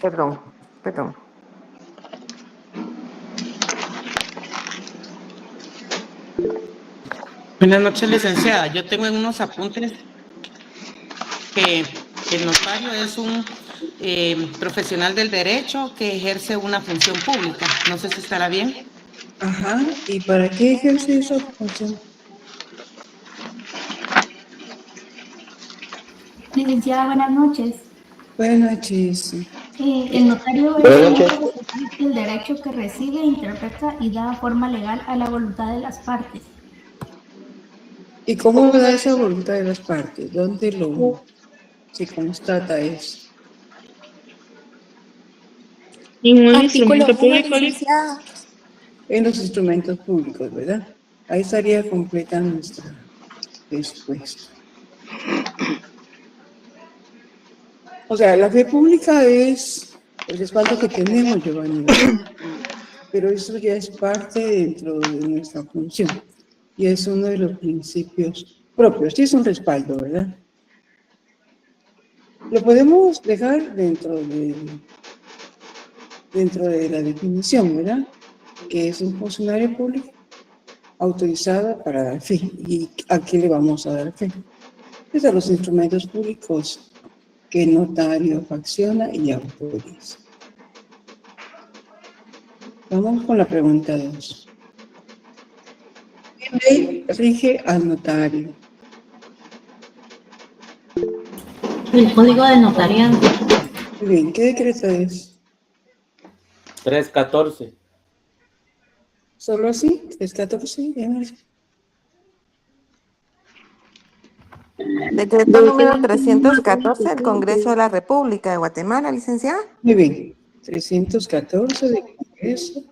Perdón, perdón. Buenas noches, licenciada. Yo tengo en unos apuntes que el notario es un profesional del derecho que ejerce una función pública. No sé si estará bien. Ajá, ¿y para qué ejerce esa función? Licenciada, buenas noches. Buenas noches. El notario es un profesional del derecho que recibe, interpreta y da forma legal a la voluntad de las partes. ¿Y cómo da esa voluntad de las partes? ¿Dónde se constata eso? En un instrumento público, licenciada. En los instrumentos públicos, ¿verdad? Ahí estaría completa nuestra respuesta. O sea, la fe pública es el respaldo que tenemos, Giovanni, ¿verdad? Pero eso ya es parte dentro de nuestra función y es uno de los principios propios. Sí es un respaldo, ¿verdad? Lo podemos dejar dentro de la definición, ¿verdad? Que es un funcionario público autorizado para dar fe. ¿Y a qué le vamos a dar fe? Pues a los instrumentos públicos que el notario facciona y autoriza. Vamos con la pregunta 2. ¿Qué ley rige al notario? El código de notariado. Muy bien, ¿qué decreto es? 314. ¿Solo así? ¿314? Decreto número 314 del Congreso de la República de Guatemala, licenciada. Muy bien, 314 del Congreso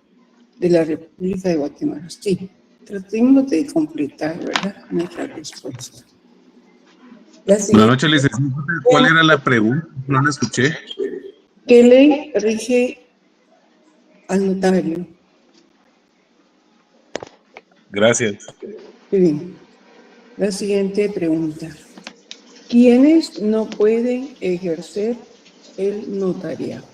de la República de Guatemala. Sí, tratemos de completar, ¿verdad? Nuestra respuesta. Buenas noches, licenciado. ¿Cuál era la pregunta? No la escuché. ¿Qué ley rige al notario? Gracias. Muy bien. La siguiente pregunta. ¿Quiénes no pueden ejercer el notariado?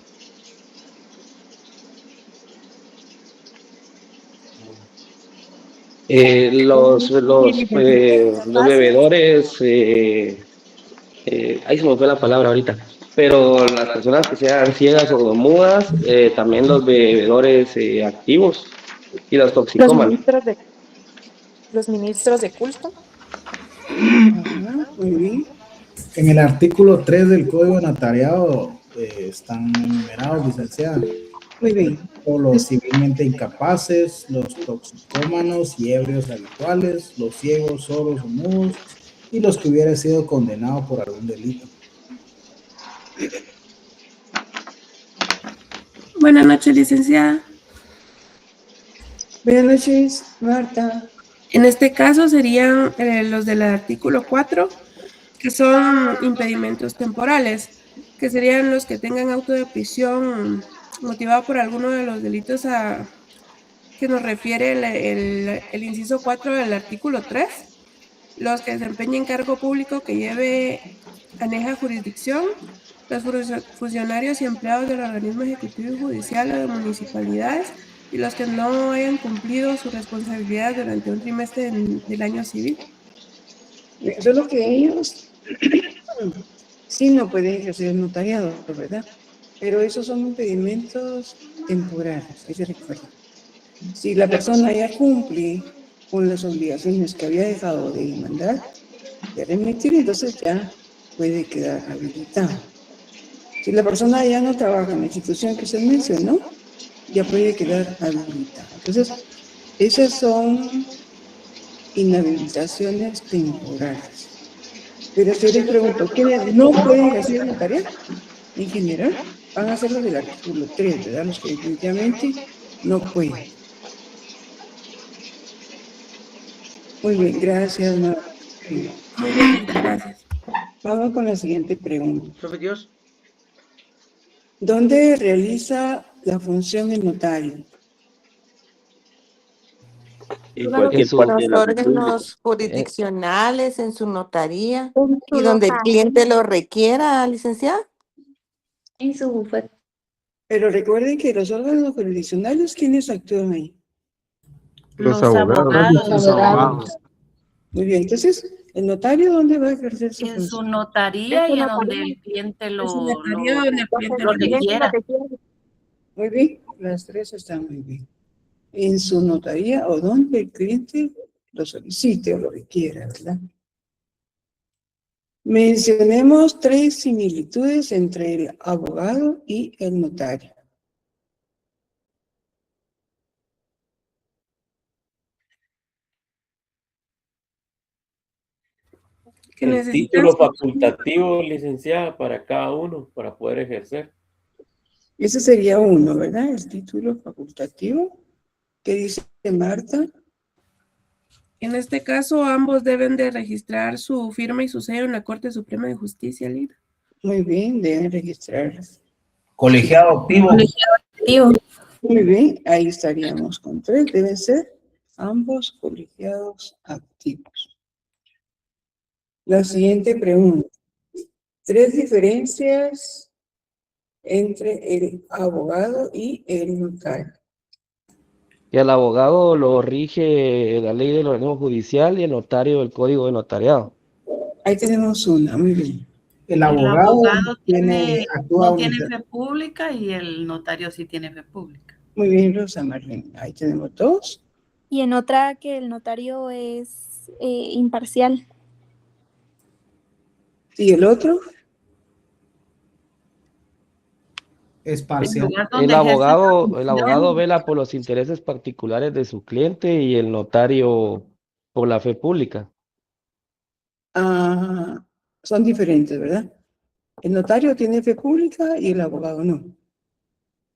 Los bebedores, ahí se me fue la palabra ahorita, pero las personas que sean ciegas o mudas, también los bebedores activos y los toxicómanos. Los ministros de culto. Ajá, muy bien. En el artículo 3 del Código de Notariado están enumerados, licenciada. Muy bien. O los civilmente incapaces, los toxicómanos y ebrios habituales, los ciegos, sordos o mudos, y los que hubieran sido condenados por algún delito. Buenas noches, licenciada. Buenas noches, Marta. En este caso serían los del artículo 4, que son impedimentos temporales, que serían los que tengan auto de prisión motivado por alguno de los delitos a que nos refiere el inciso 4 del artículo 3, los que desempeñen cargo público que lleve aneja jurisdicción, los funcionarios y empleados del organismo ejecutivo y judicial o de municipalidades, y los que no hayan cumplido su responsabilidad durante un trimestre del año civil. Solo que ellos sí no pueden ejercer el notariado, ¿verdad? Pero esos son impedimentos temporales, ahí se recuerda. Si la persona ya cumple con las obligaciones que había dejado de mandar, de remitir, entonces ya puede quedar habilitado. Si la persona ya no trabaja en la institución que se mencionó, ya puede quedar habilitado. Entonces, esas son inhabilitaciones temporales. Pero si yo les pregunto, ¿quiénes no pueden hacer notariado? En general, van a ser los del artículo 3, ¿verdad? Los que definitivamente no pueden. Muy bien, gracias, Marta. Muy bien, gracias. Vamos con la siguiente pregunta. Profe Dios. ¿Dónde realiza la función el notario? En cualquier En los órganos jurisdiccionales, en su notaría, y donde el cliente lo requiera, licenciada. En su bufete. Pero recuerden que los órganos jurisdiccionales, ¿quiénes actúan ahí? Los Los abogados. Los abogados. Muy bien, entonces, ¿el notario dónde va a ejercer su En su función? notaría y en donde el cliente Es un lo notario donde el cliente lo requiera. Muy bien, las tres están muy bien. En su notaría o donde el cliente lo solicite o lo requiera, ¿verdad? Mencionemos 3 similitudes entre el abogado y el notario. que El necesitan título facultativo, licenciada, para cada uno, para poder ejercer. Ese sería uno, ¿verdad? El título facultativo. ¿Qué dice Marta? En este caso, ambos deben de registrar su firma y su sello en la Corte Suprema de Justicia, Lida. Muy bien, deben registrarlas. Colegiado activo. Muy bien, ahí estaríamos con 3. Deben ser ambos colegiados activos. La siguiente pregunta. 3 diferencias entre el abogado y el notario. Y al abogado lo rige la ley del organismo judicial y el notario el código de notariado. Ahí tenemos una, muy bien. El El abogado abogado actúa no tiene fe pública y el notario sí tiene fe pública. Muy bien, Rosa Marlene. Ahí tenemos 2. Y en otra que el notario es imparcial. ¿Y el otro? es parcial. El abogado vela por los intereses particulares de su cliente y el notario por la fe pública. Ah, son diferentes, ¿verdad? El notario tiene fe pública y el abogado no.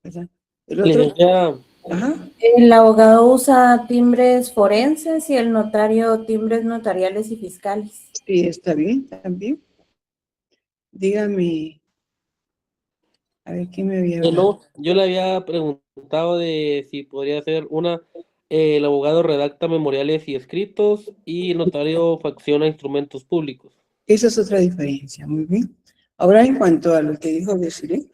¿Verdad? El otro. Licenciada, Ajá. El abogado usa timbres forenses y el notario timbres notariales y fiscales. Sí, está bien, también. Dígame. A ver, ¿quién me había hablado? yo le había preguntado de si podría ser el abogado redacta memoriales y escritos y el notario facciona instrumentos públicos. Esa es otra diferencia, muy bien. Ahora, en cuanto a lo que dijo Desiree,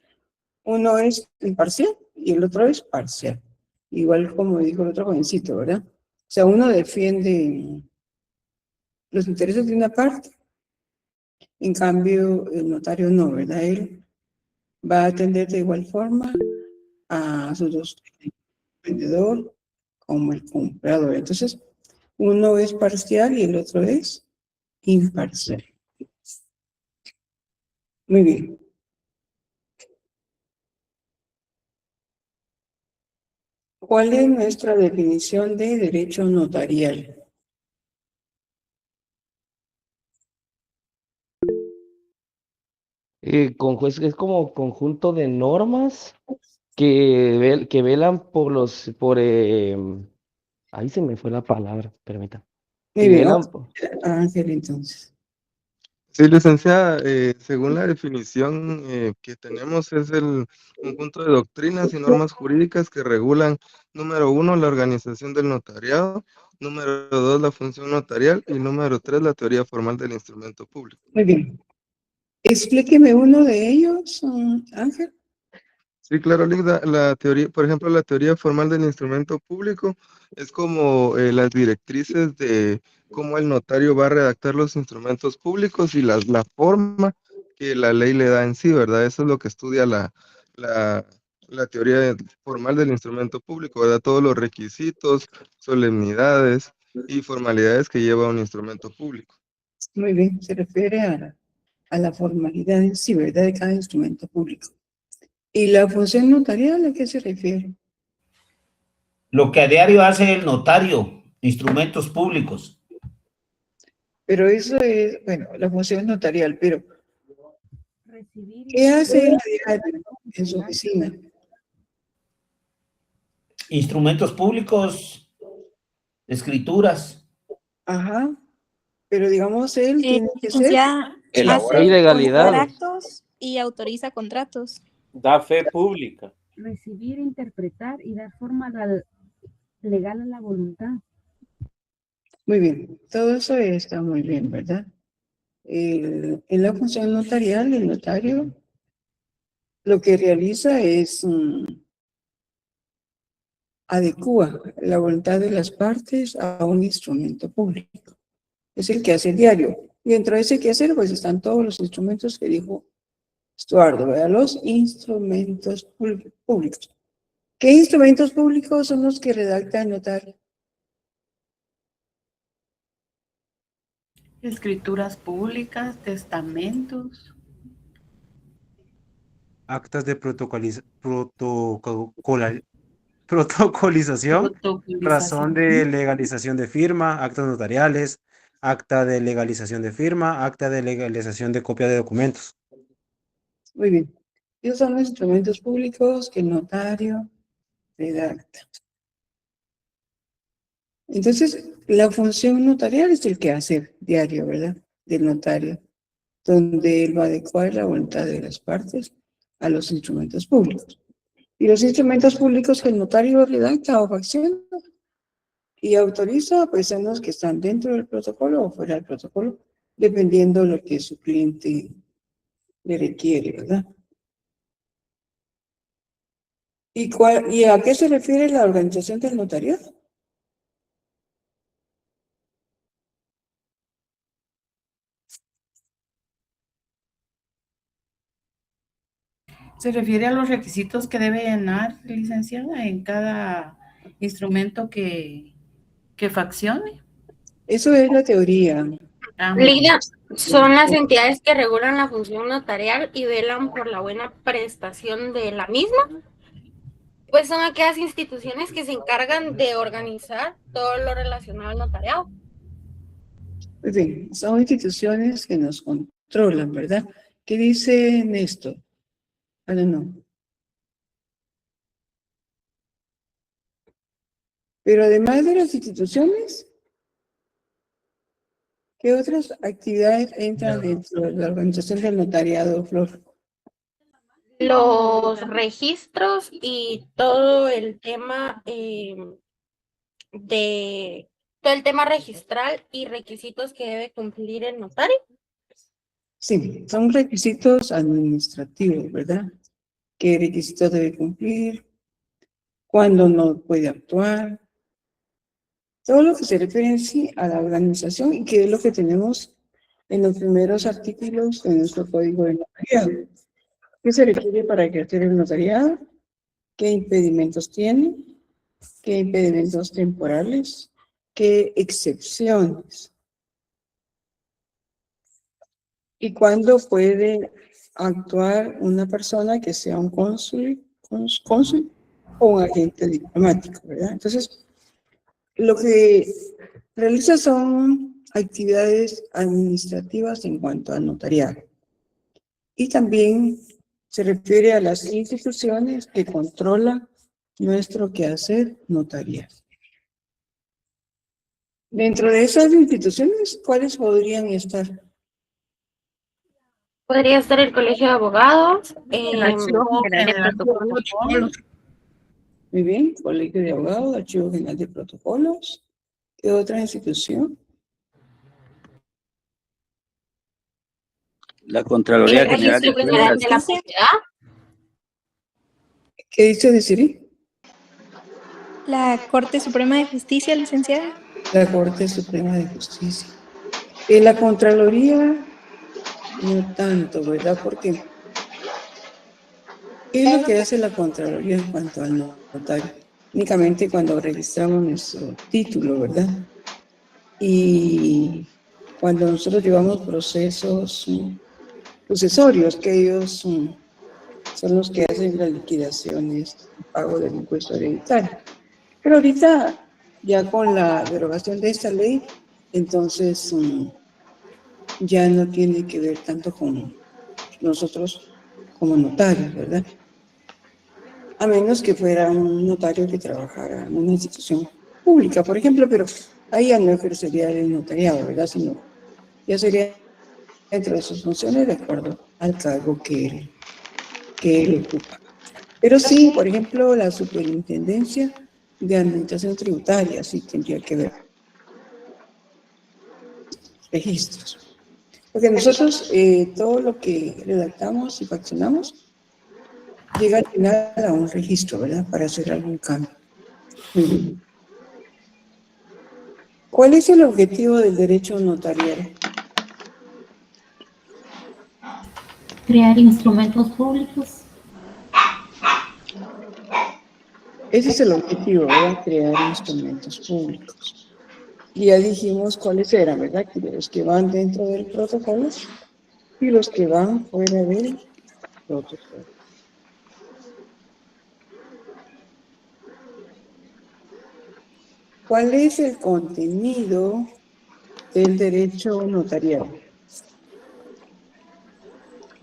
uno es imparcial y el otro es parcial. Igual como dijo el otro jovencito, ¿verdad? O sea, uno defiende los intereses de una parte, en cambio el notario no, ¿verdad? Él va a atender de igual forma a sus dos, el vendedor como el comprador. Entonces, uno es parcial y el otro es imparcial. Muy bien. ¿Cuál es nuestra definición de derecho notarial? Es como conjunto de normas que velan ahí se me fue la palabra, permítame. Muy bien, Ángel, entonces. Sí, licenciada, según la definición que tenemos es el conjunto de doctrinas y normas jurídicas que regulan, número 1, la organización del notariado, número 2, la función notarial y número 3, la teoría formal del instrumento público. Muy bien. Explíqueme uno de ellos, Ángel. Sí, claro, Linda, la teoría, por ejemplo, la teoría formal del instrumento público es como las directrices de cómo el notario va a redactar los instrumentos públicos y la forma que la ley le da en sí, ¿verdad? Eso es lo que estudia la teoría formal del instrumento público, ¿verdad? Todos los requisitos, solemnidades y formalidades que lleva un instrumento público. Muy bien, se refiere a la formalidad en sí, ¿verdad? De cada instrumento público. ¿Y la función notarial a qué se refiere? Lo que a diario hace el notario, instrumentos públicos. Pero eso es, bueno, la función notarial, pero ¿qué hace él a diario en su oficina? Instrumentos públicos, escrituras. Ajá, pero digamos él tiene que ser Ya Elabora ilegalidades. contratos y autoriza contratos. Da fe pública. Recibir, interpretar y dar forma legal a la voluntad. muy bien. Todo eso está muy bien, ¿verdad? En la función notarial, el notario lo que realiza es adecua la voluntad de las partes a un instrumento público. Es el quehacer diario. Y dentro de ese quehacer, pues están todos los instrumentos que dijo Estuardo, ¿verdad? Los instrumentos públicos. ¿Qué instrumentos públicos son los que redacta el notario? Escrituras públicas, testamentos. Actas de protocolización, razón de legalización de firma, actas notariales, acta de legalización de firma, acta de legalización de copia de documentos. Muy bien. Esos son los instrumentos públicos que el notario redacta. Entonces, la función notarial es el quehacer diario, ¿verdad? Del notario, donde él va a adecuar la voluntad de las partes a los instrumentos públicos. Y los instrumentos públicos que el notario redacta o facciona y autoriza, pues son los que están dentro del protocolo o fuera del protocolo, dependiendo de lo que su cliente le requiere, ¿verdad? ¿Y a qué se refiere la organización del notariado? Se refiere a los requisitos que debe llenar, licenciada, en cada instrumento que faccione. Eso es la teoría. Lidia, son las entidades que regulan la función notarial y velan por la buena prestación de la misma. Pues son aquellas instituciones que se encargan de organizar todo lo relacionado al notariado. Pues bien, son instituciones que nos controlan, ¿verdad? ¿Qué dice Néstor? Ah, no. Pero además de las instituciones, ¿qué otras actividades entran dentro de la organización del notariado, Flor? Los registros y todo el tema registral y requisitos que debe cumplir el notario. Sí, son requisitos administrativos, ¿verdad? ¿Qué requisitos debe cumplir? ¿Cuándo no puede actuar? Todo lo que se refiere en sí a la organización y que es lo que tenemos en los primeros artículos de nuestro código de notariado. ¿Qué se requiere para ejercer el notariado? ¿Qué impedimentos tiene? ¿Qué impedimentos temporales? ¿Qué excepciones? ¿Y cuándo puede actuar una persona que sea un cónsul o un agente diplomático, ¿verdad? Entonces, lo que realiza son actividades administrativas en cuanto al notariado. Y también se refiere a las instituciones que controlan nuestro quehacer notarial. Dentro de esas instituciones, ¿cuáles podrían estar? Podría estar el Colegio de Abogados, El Archivo General de Protocolos. Muy bien, Colegio de Abogados, Archivo General de Protocolos. ¿Qué otra institución? La Contraloría General de la Sociedad. ¿Qué dice Desiree? La Corte Suprema de Justicia, licenciada. La Corte Suprema de Justicia. En la Contraloría, no tanto, ¿verdad? Porque ¿qué es lo que hace la Contraloría en cuanto al notario? Únicamente cuando registramos nuestro título, ¿verdad? Y cuando nosotros llevamos procesos sucesorios, que ellos son los que hacen las liquidaciones, el pago del impuesto hereditario. Pero ahorita, ya con la derogación de esta ley, entonces ya no tiene que ver tanto con nosotros como notarios, ¿verdad? A menos que fuera un notario que trabajara en una institución pública, por ejemplo, pero ahí ya no ejercería el notariado, ¿verdad? Sino ya sería dentro de sus funciones de acuerdo al cargo que él ocupa. Pero sí, por ejemplo, la superintendencia de administración tributaria sí tendría que ver registros. Porque nosotros todo lo que redactamos y faccionamos llega al final a un registro, ¿verdad? Para hacer algún cambio. Muy bien. ¿Cuál es el objetivo del derecho notarial? Crear instrumentos públicos. Ese es el objetivo, ¿verdad? Crear instrumentos públicos. Y ya dijimos cuáles eran, ¿verdad? Que los que van dentro del protocolo y los que van fuera del protocolo. ¿Cuál es el contenido del derecho notarial?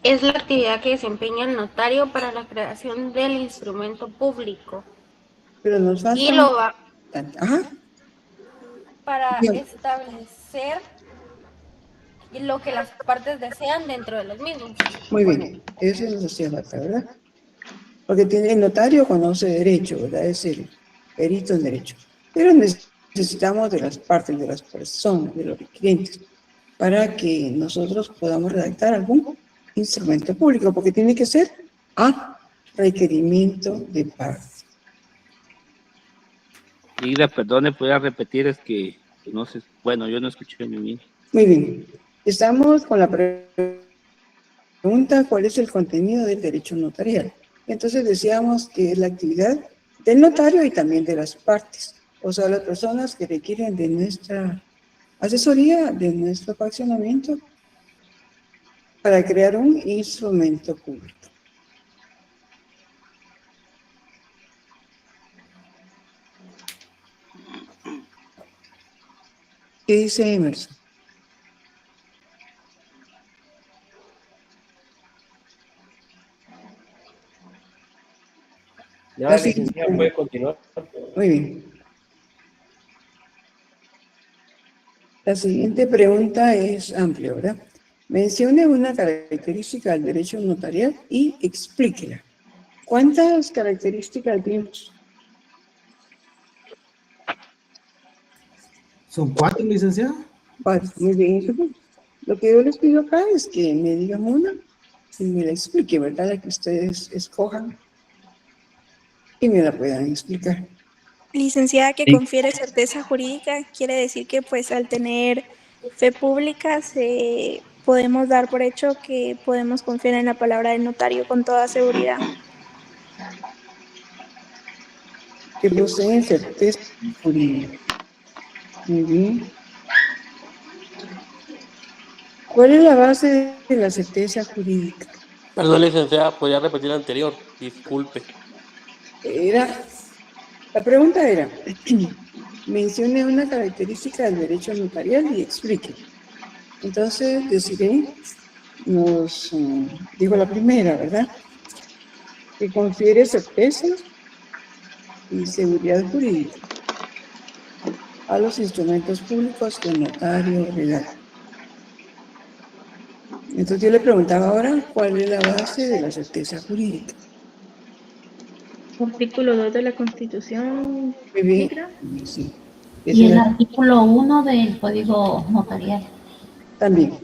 Es la actividad que desempeña el notario para la creación del instrumento público. Pero nos falta... Y lo va Ajá. para Bien. establecer lo que las partes desean dentro de los mismos. Muy bien, eso nos hacía falta, ¿verdad? Porque el notario conoce derecho, ¿verdad? Es el perito en derecho. Pero necesitamos de las partes, de las personas, de los clientes, para que nosotros podamos redactar algún instrumento público, porque tiene que ser a requerimiento de parte. Lidia, perdone, ¿puede repetir? Es que no sé, bueno, yo no escuché muy bien. Muy bien, estamos con la pregunta, ¿cuál es el contenido del derecho notarial? Entonces decíamos que es la actividad del notario y también de las partes, o sea, las personas que requieren de nuestra asesoría, de nuestro accionamiento, para crear un instrumento público. ¿Qué dice Emerson? Ya, licenciada, puede continuar. Muy bien. La siguiente pregunta es amplia, ¿verdad? Mencione una característica del derecho notarial y explíquela. ¿Cuántas características vimos? ¿Son 4, licenciada? Vale, muy bien. Lo que yo les pido acá es que me digan una y me la explique, ¿verdad? La que ustedes escojan y me la puedan explicar. Licenciada, que Sí. confiere certeza jurídica quiere decir que pues al tener fe pública podemos dar por hecho que podemos confiar en la palabra del notario con toda seguridad. Que poseen certeza jurídica. Muy bien. ¿Cuál es la base de la certeza jurídica? Perdón, licenciada, podría repetir la anterior. Disculpe. La pregunta era, mencione una característica del derecho notarial y explique. Entonces, deciré, digo la primera, ¿verdad? Que confiere certeza y seguridad jurídica a los instrumentos públicos que el notario redacta. Entonces yo le preguntaba ahora, ¿cuál es la base de la certeza jurídica? Artículo 2 de la Constitución. Muy bien. Sí. Y el artículo 1 del Código Notarial. También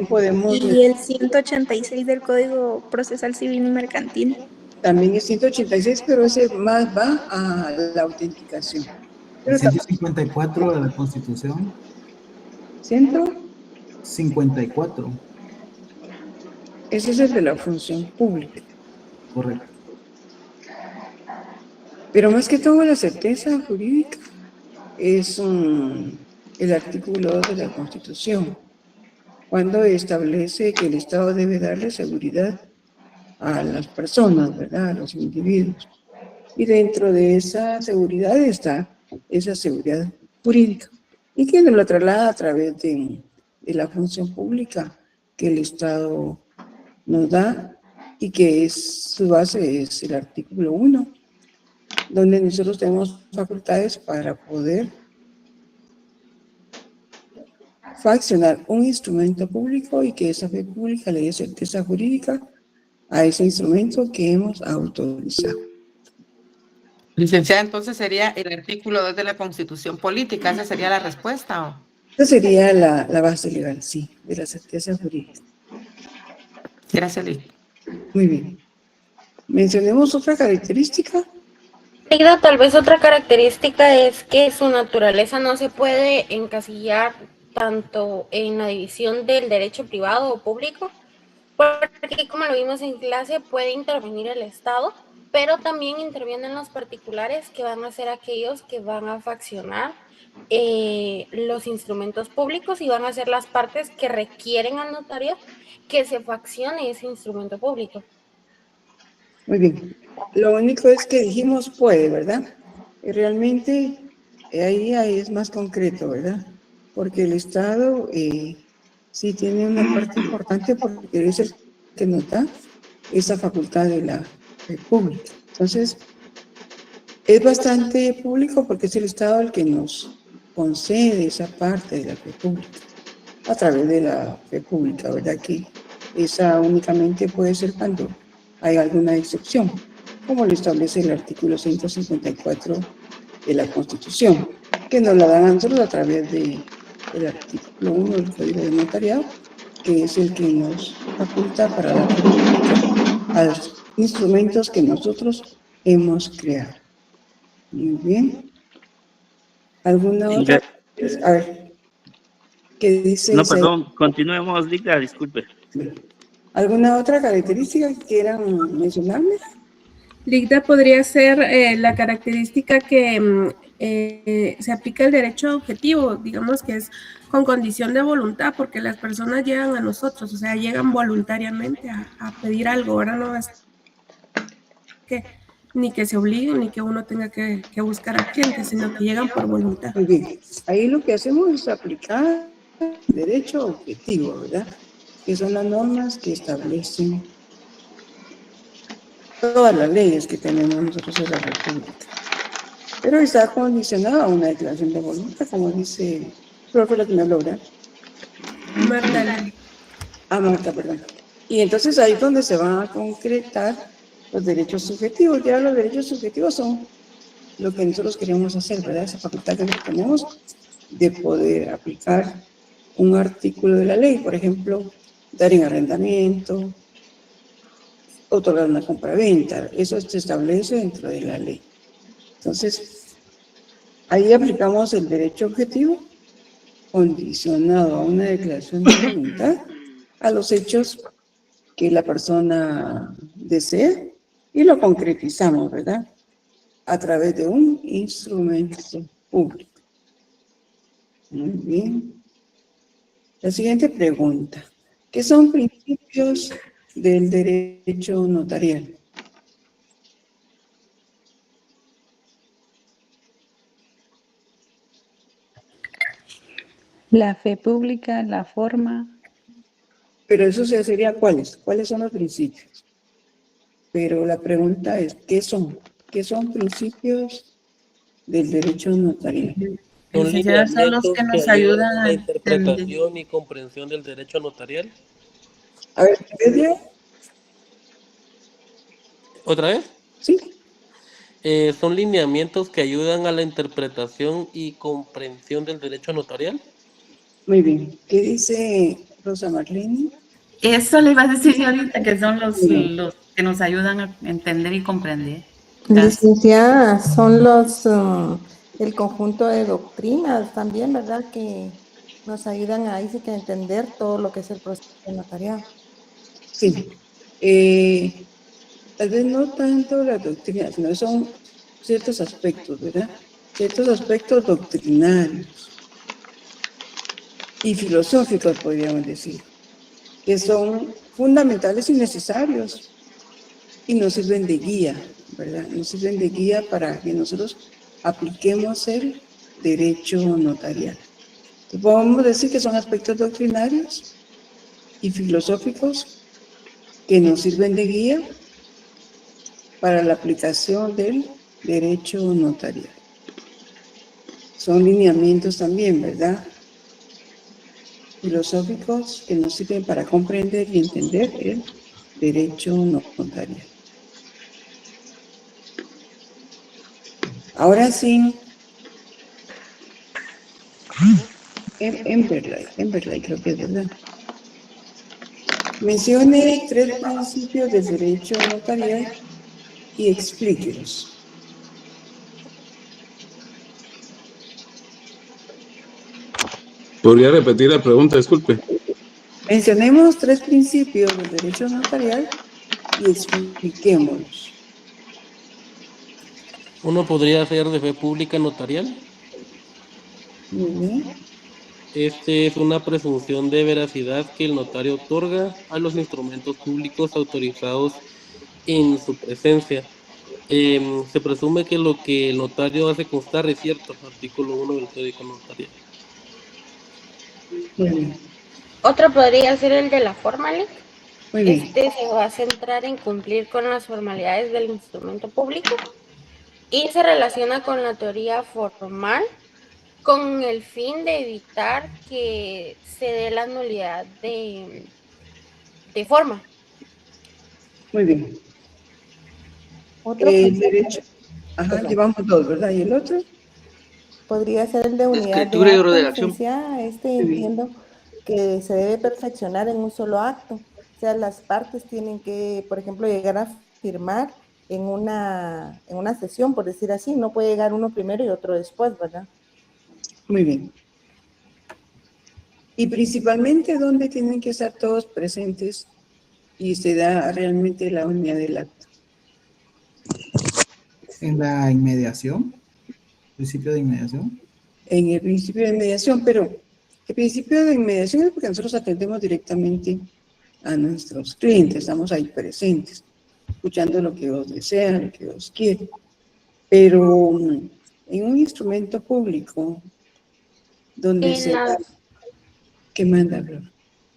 podemos... Y el 186 del Código Procesal Civil y Mercantil. También es 186, pero ese más va a la autenticación. El 154 de la Constitución. 154. Ese es el de la función pública. Correcto. Pero más que todo la certeza jurídica es el artículo 2 de la Constitución, cuando establece que el Estado debe darle seguridad a las personas, ¿verdad? A los individuos. Y dentro de esa seguridad está esa seguridad jurídica. Y que nos la traslada a través de la función pública que el Estado nos da y que su base es el artículo 1, donde nosotros tenemos facultades para poder faccionar un instrumento público y que esa fe pública le dé certeza jurídica a ese instrumento que hemos autorizado. Licenciada, entonces sería el artículo 2 de la Constitución Política, ¿esa sería la respuesta? ¿O? Esa sería la base legal, sí, de la certeza jurídica. Gracias, Liz. Muy bien. Mencionemos otra característica. Leida, tal vez otra característica es que su naturaleza no se puede encasillar tanto en la división del derecho privado o público, porque como lo vimos en clase, puede intervenir el Estado, pero también intervienen los particulares, que van a ser aquellos que van a faccionar los instrumentos públicos y van a ser las partes que requieren al notario que se faccione ese instrumento público. Muy bien. Lo único es que dijimos puede, ¿verdad? Y realmente ahí es más concreto, ¿verdad? Porque el Estado sí tiene una parte importante porque es el que nos da esa facultad de la República. Entonces, es bastante público porque es el Estado el que nos concede esa parte de la República a través de la República, ¿verdad? Que esa únicamente puede ser cuando hay alguna excepción, como lo establece el artículo 154 de la Constitución, que nos la dan a nosotros a través del artículo 1 del Código de Notariado, que es el que nos faculta para dar a los instrumentos que nosotros hemos creado. Muy bien. ¿Alguna otra? A ver, ¿qué dice? No, perdón, continuemos, Lidia, disculpe. ¿Alguna otra característica que quieran mencionarme? Ligda podría ser la característica que se aplica el derecho objetivo, digamos que es con condición de voluntad, porque las personas llegan a nosotros, o sea, llegan voluntariamente a pedir algo, ahora no es que ni que se obliguen, ni que uno tenga que buscar a clientes, sino que llegan por voluntad. Muy bien, ahí lo que hacemos es aplicar derecho objetivo, ¿verdad? Que son las normas que establecen todas las leyes que tenemos nosotros en la República. Pero está condicionada a una declaración de voluntad, como dice, creo que la que me habló, ¿verdad? Marta. Marta, perdón. Y entonces ahí es donde se van a concretar los derechos subjetivos. Ya los derechos subjetivos son lo que nosotros queremos hacer, ¿verdad? Esa facultad que tenemos de poder aplicar un artículo de la ley, por ejemplo, dar en arrendamiento, otorgar una compraventa, eso se establece dentro de la ley. Entonces, ahí aplicamos el derecho objetivo condicionado a una declaración de voluntad a los hechos que la persona desea y lo concretizamos, ¿verdad? A través de un instrumento público. Muy bien. La siguiente pregunta. ¿Qué son principios del derecho notarial? La fe pública, la forma. Pero eso sería ¿cuáles? ¿Cuáles son los principios? Pero la pregunta es, ¿qué son? ¿Qué son principios del derecho notarial? Son Licenciados son los que nos ayudan a a la interpretación y comprensión del derecho notarial. A ver, ¿ves? ¿Otra vez? Sí. Son lineamientos que ayudan a la interpretación y comprensión del derecho notarial. Muy bien. ¿Qué dice Rosa Marlene? Eso le iba a decir yo ahorita, que son los que nos ayudan a entender y comprender. Licenciada, son los el conjunto de doctrinas también, ¿verdad? Que nos ayudan a entender todo lo que es el proceso notarial. Sí. Tal vez no tanto las doctrinas, sino son ciertos aspectos, ¿verdad? Ciertos aspectos doctrinarios y filosóficos, podríamos decir, que son fundamentales y necesarios y nos sirven de guía, ¿verdad? Nos sirven de guía para que nosotros apliquemos el derecho notarial. Entonces, podemos decir que son aspectos doctrinarios y filosóficos que nos sirven de guía para la aplicación del derecho notarial. Son lineamientos también, ¿verdad? Filosóficos que nos sirven para comprender y entender el derecho notarial. Ahora sí, Emberlay creo que es verdad. Mencione 3 principios del derecho notarial y explíquelos. ¿Podría repetir la pregunta? Disculpe. Mencionemos 3 principios del derecho notarial y expliquémoslos. Uno podría ser de fe pública notarial. Muy bien. Este es una presunción de veracidad que el notario otorga a los instrumentos públicos autorizados en su presencia. Se presume que lo que el notario hace constar es cierto, artículo 1 del Código Notarial. Muy bien. Otro podría ser el de la formalidad. Muy bien. Este se va a centrar en cumplir con las formalidades del instrumento público y se relaciona con la teoría formal con el fin de evitar que se dé la nulidad de forma. Muy bien. Otro El concepto. derecho. Ajá, llevamos 2, ¿verdad? ¿Y el otro? Podría ser el de unidad de Escritura y acto, redacción. licenciada. Muy bien. Entiendo que se debe perfeccionar en un solo acto. O sea, las partes tienen que, por ejemplo, llegar a firmar en una sesión, por decir así. No puede llegar uno primero y otro después, ¿verdad? Muy bien. Y principalmente, ¿dónde tienen que estar todos presentes y se da realmente la unidad del acto? En la inmediación, principio de inmediación. En el principio de inmediación, pero el principio de inmediación es porque nosotros atendemos directamente a nuestros clientes, estamos ahí presentes, escuchando lo que ellos desean, lo que ellos quieren. Pero en un instrumento público, donde se da, ¿qué manda, Flor?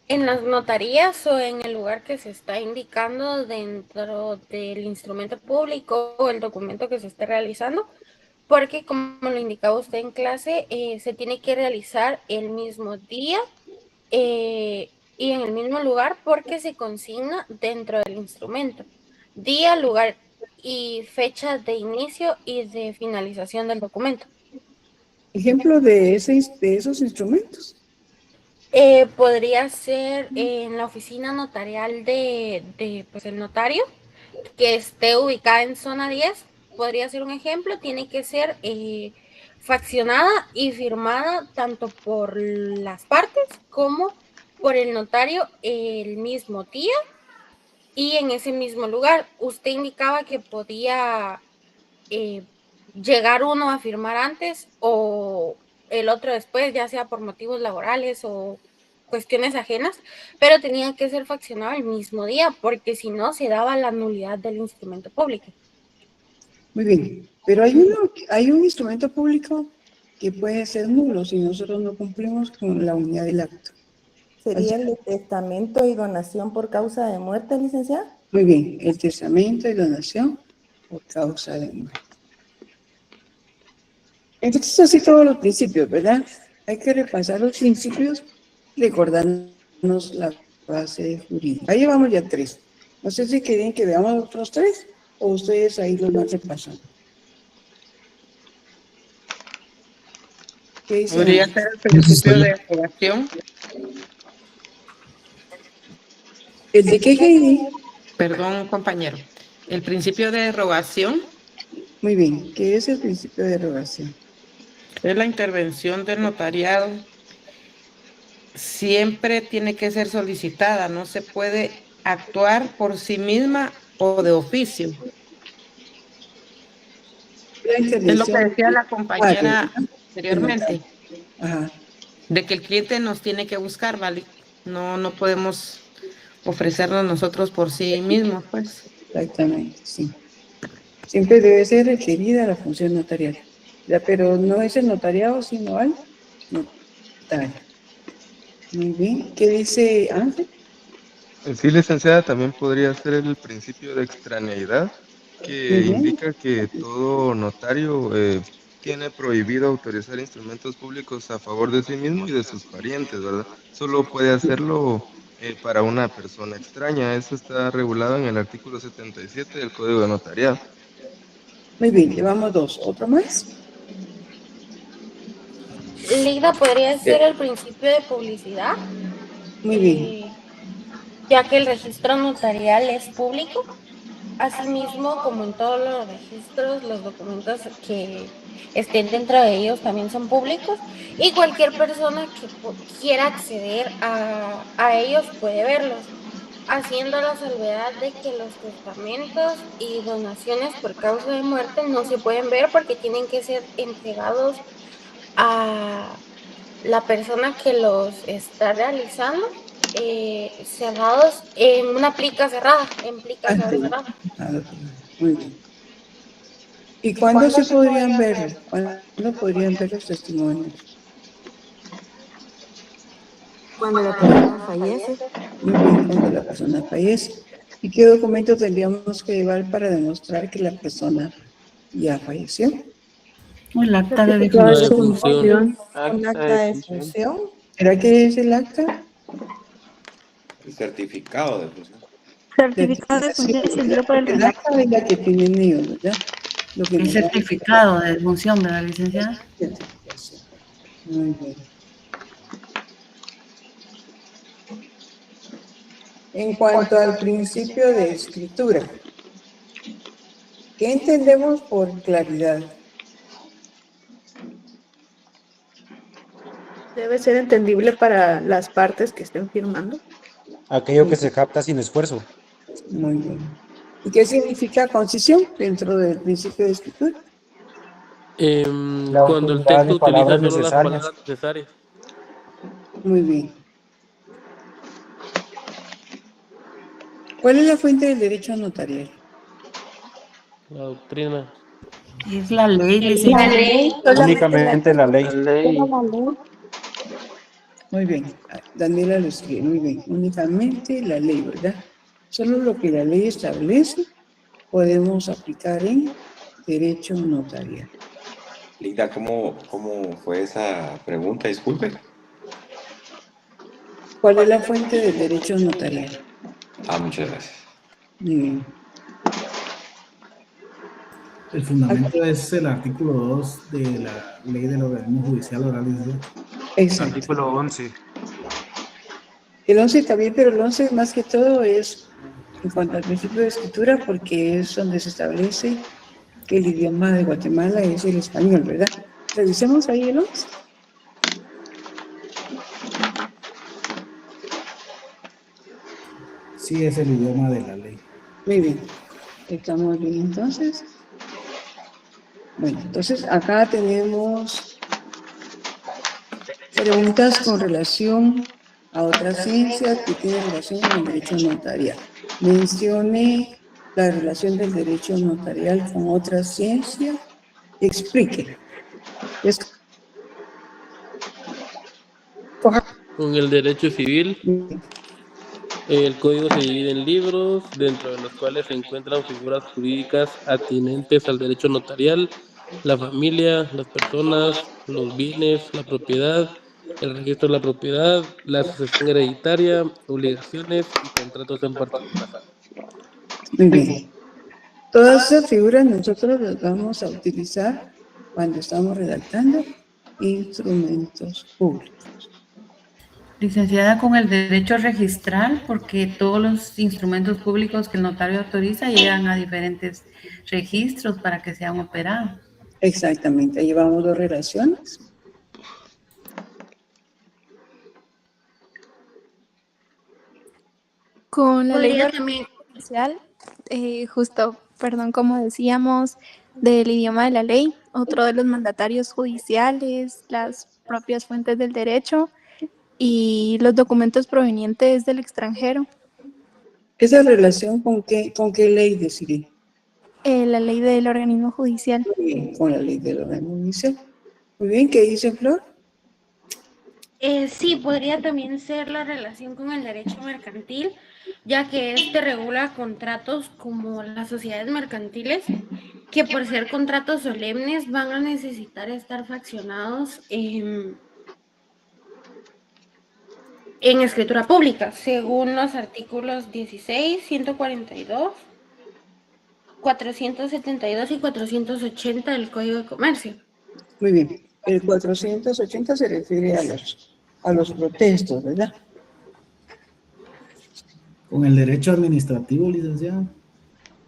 En las notarías o en el lugar que se está indicando dentro del instrumento público o el documento que se esté realizando, porque como lo indicaba usted en clase, se tiene que realizar el mismo día y en el mismo lugar porque se consigna dentro del instrumento. Día, lugar y fecha de inicio y de finalización del documento. Ejemplo de esos instrumentos. Podría ser en la oficina notarial de pues, el notario, que esté ubicada en zona 10, podría ser un ejemplo. Tiene que ser faccionada y firmada tanto por las partes como por el notario el mismo día y en ese mismo lugar. Usted indicaba que podía llegar uno a firmar antes o el otro después, ya sea por motivos laborales o cuestiones ajenas, pero tenía que ser faccionado el mismo día, porque si no se daba la nulidad del instrumento público. Muy bien, pero hay un instrumento público que puede ser nulo si nosotros no cumplimos con la unidad del acto. ¿Sería el de testamento y donación por causa de muerte, licenciada? Muy bien, el testamento y donación por causa de muerte. Entonces, así todos los principios, ¿verdad? Hay que repasar los principios, recordarnos la base jurídica. Ahí llevamos ya 3. No sé si quieren que veamos otros 3 o ustedes ahí los van repasando. ¿Qué dicen? Podría ser el principio de aprobación. ¿El de qué, Heidi? Perdón, compañero. El principio de derogación. Muy bien, ¿qué es el principio de derogación? Es la intervención del notariado. Siempre tiene que ser solicitada, no se puede actuar por sí misma o de oficio. Es lo que decía la compañera anteriormente, de que el cliente nos tiene que buscar, ¿vale? No podemos ofrecernos nosotros por sí mismos, pues. Exactamente, sí. Siempre debe ser requerida la función notarial, ya, pero no es el notariado, sino al notario. Muy bien, ¿qué dice Ángel? Sí, licenciada, también podría ser el principio de extraneidad, que indica que todo notario tiene prohibido autorizar instrumentos públicos a favor de sí mismo y de sus parientes, ¿verdad? Solo puede hacerlo para una persona extraña. Eso está regulado en el artículo 77 del Código de Notariado. Muy bien, llevamos 2. ¿Otro más? Lida, podría ser el principio de publicidad. Muy bien. Ya que el registro notarial es público Asimismo, como en todos los registros, los documentos que estén dentro de ellos también son públicos y cualquier persona que quiera acceder a ellos puede verlos, haciendo la salvedad de que los testamentos y donaciones por causa de muerte no se pueden ver porque tienen que ser entregados a la persona que los está realizando, cerrados en una plica cerrada, en plica cerrada. Muy bien. ¿Y cuándo se podrían ver? ¿Cuándo podrían ver los testimonios? Cuando la persona fallece. Muy bien, cuando la persona fallece. ¿Y qué documento tendríamos que llevar para demostrar que la persona ya falleció? El acta de defunción. Un acta de defunción. ¿Será que es el acta? El certificado de función. Certificado de defunción extendido por el acta es la que tienen ellos, ¿verdad? El certificado de defunción, ¿verdad, licenciada? Muy bien. En cuanto al principio de escritura, ¿qué entendemos por claridad? Debe ser entendible para las partes que estén firmando. Aquello que se capta sin esfuerzo. Muy bien. ¿Y qué significa concisión dentro del principio de escritura? Cuando el texto utiliza solo las palabras necesarias. Muy bien. ¿Cuál es la fuente del derecho notarial? La doctrina. Es la ley, La licenciada. ley. Únicamente la ley. Muy bien. Daniela lo escribe. Muy bien. Únicamente la ley, ¿verdad? Solo lo que la ley establece podemos aplicar en derecho notarial. Linda, ¿cómo fue esa pregunta? Disculpe. ¿Cuál es la fuente del derecho notarial? Muchas gracias. Muy bien. El fundamento es el artículo 2 de la ley del organismo judicial oral y judicial. Exacto. Artículo 11. El 11 también, pero el 11 más que todo es en cuanto al principio de escritura, porque es donde se establece que el idioma de Guatemala es el español, ¿verdad? Revisemos ahí el 11. Sí, es el idioma de la ley. Muy bien. Estamos bien entonces. Bueno, entonces acá tenemos preguntas con relación a otra ciencia que tiene relación con el derecho notarial. Mencione la relación del derecho notarial con otra ciencia. Explique. Con el derecho civil, el código se divide en libros, dentro de los cuales se encuentran figuras jurídicas atinentes al derecho notarial, la familia, las personas, los bienes, la propiedad, el registro de la propiedad, la sucesión hereditaria, obligaciones y contratos en particular. Muy bien. Todas esas figuras nosotros las vamos a utilizar cuando estamos redactando instrumentos públicos. Licenciada, con el derecho registral, porque todos los instrumentos públicos que el notario autoriza llegan a diferentes registros para que sean operados. Exactamente, llevamos dos relaciones. Con la ley Podría de también. judicial, justo, perdón, como decíamos, del idioma de la ley, otro de los mandatarios judiciales, las propias fuentes del derecho y los documentos provenientes del extranjero. ¿Esa relación con qué ley decidí? La ley del organismo judicial. Muy bien, con la ley del organismo judicial. Muy bien, ¿qué dice Flor? Sí, podría también ser la relación con el derecho mercantil, ya que este regula contratos como las sociedades mercantiles, que por ser contratos solemnes van a necesitar estar fraccionados en escritura pública, según los artículos 16, 142, 472 y 480 del Código de Comercio. Muy bien, el 480 se refiere a los protestos, ¿verdad? Con el derecho administrativo, licenciado.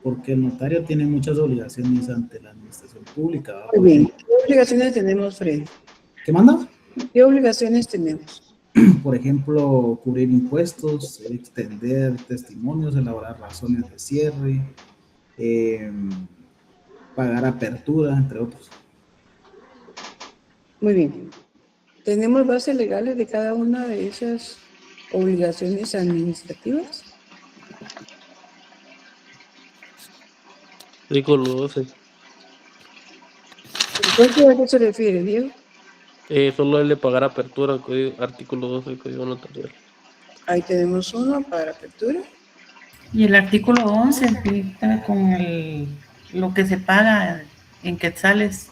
porque el notario tiene muchas obligaciones ante la administración pública. ¿Va? Muy bien. ¿Qué obligaciones tenemos, Freddy? ¿Qué manda? ¿Qué obligaciones tenemos? Por ejemplo, cubrir impuestos, extender testimonios, elaborar razones de cierre, pagar apertura, entre otros. Muy bien. ¿Tenemos bases legales de cada una de esas obligaciones administrativas? Artículo 12. ¿Cuánto a qué se refiere, Diego? Solo el de pagar apertura, artículo 12 del Código Notarial. Ahí tenemos uno para apertura. Y el artículo 11 está con lo que se paga en quetzales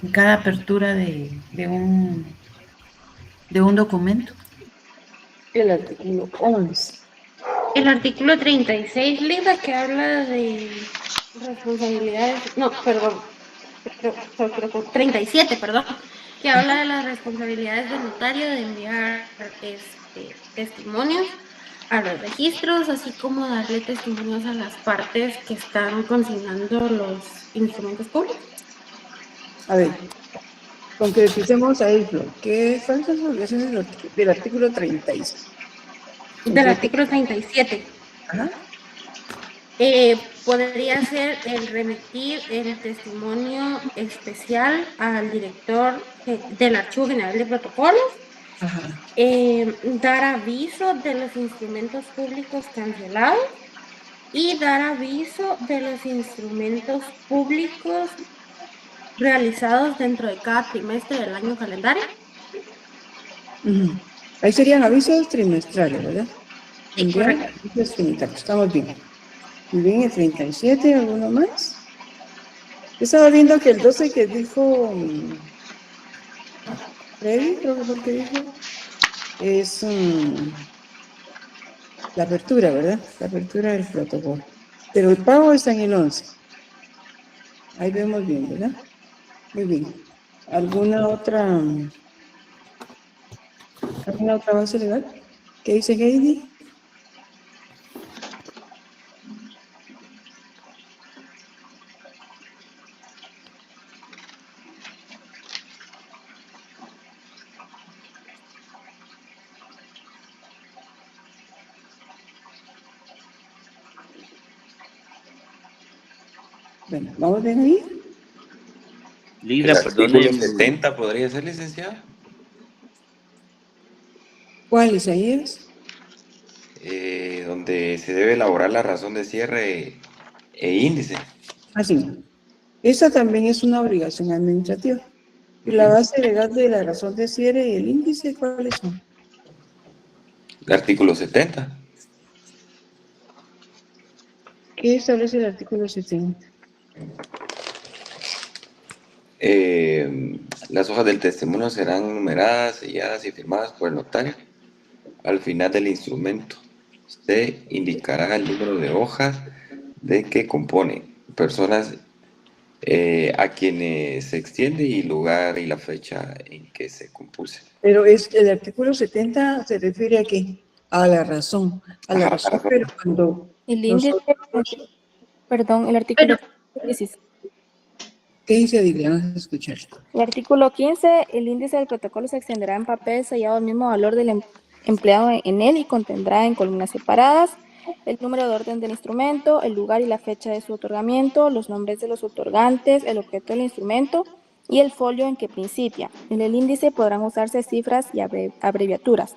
en cada apertura de un documento. El artículo 11. El artículo 36, Linda, que habla de responsabilidades, no, perdón, 37, perdón, que habla de las responsabilidades del notario de enviar testimonios a los registros, así como darle testimonios a las partes que están consignando los instrumentos públicos. A ver, concreticemos ahí, Flor. ¿Qué son las obligaciones del artículo 36? Del artículo 37. Ajá. Podría ser el remitir el testimonio especial al director del Archivo General de Protocolos, dar aviso de los instrumentos públicos cancelados y dar aviso de los instrumentos públicos realizados dentro de cada trimestre del año calendario. Ahí serían avisos trimestrales, ¿verdad? Sí, correcto. Avisos trimestrales, estamos bien. Muy bien, el 37, ¿alguno más? Estaba viendo que el 12 que dijo Freddy, creo que fue el que dijo, es la apertura, ¿verdad? La apertura del protocolo. Pero el pago está en el 11. Ahí vemos bien, ¿verdad? Muy bien. ¿Alguna otra base legal? ¿Qué dice Heidi? Bueno, vamos de ahí. El artículo 70 podría ser, licenciada. ¿Cuál, Isaías? Donde se debe elaborar la razón de cierre e índice. Así. Esa también es una obligación administrativa. ¿Y la base legal de la razón de cierre y el índice cuáles son? El artículo 70. ¿Qué establece el artículo 70? Las hojas del testimonio serán numeradas, selladas y firmadas por el notario. Al final del instrumento se indicará el número de hojas de que compone, personas a quienes se extiende y lugar y la fecha en que se compulse. Pero el artículo 70 se refiere a qué? A la razón. A la razón, pero cuando El índice, perdón, el artículo 16. ¿Qué dice Adriana? Vamos a escuchar. El artículo 15, el índice del protocolo se extenderá en papel sellado al mismo valor del empleado en él y contendrá en columnas separadas el número de orden del instrumento, el lugar y la fecha de su otorgamiento, los nombres de los otorgantes, el objeto del instrumento y el folio en que principia. En el índice podrán usarse cifras y abreviaturas.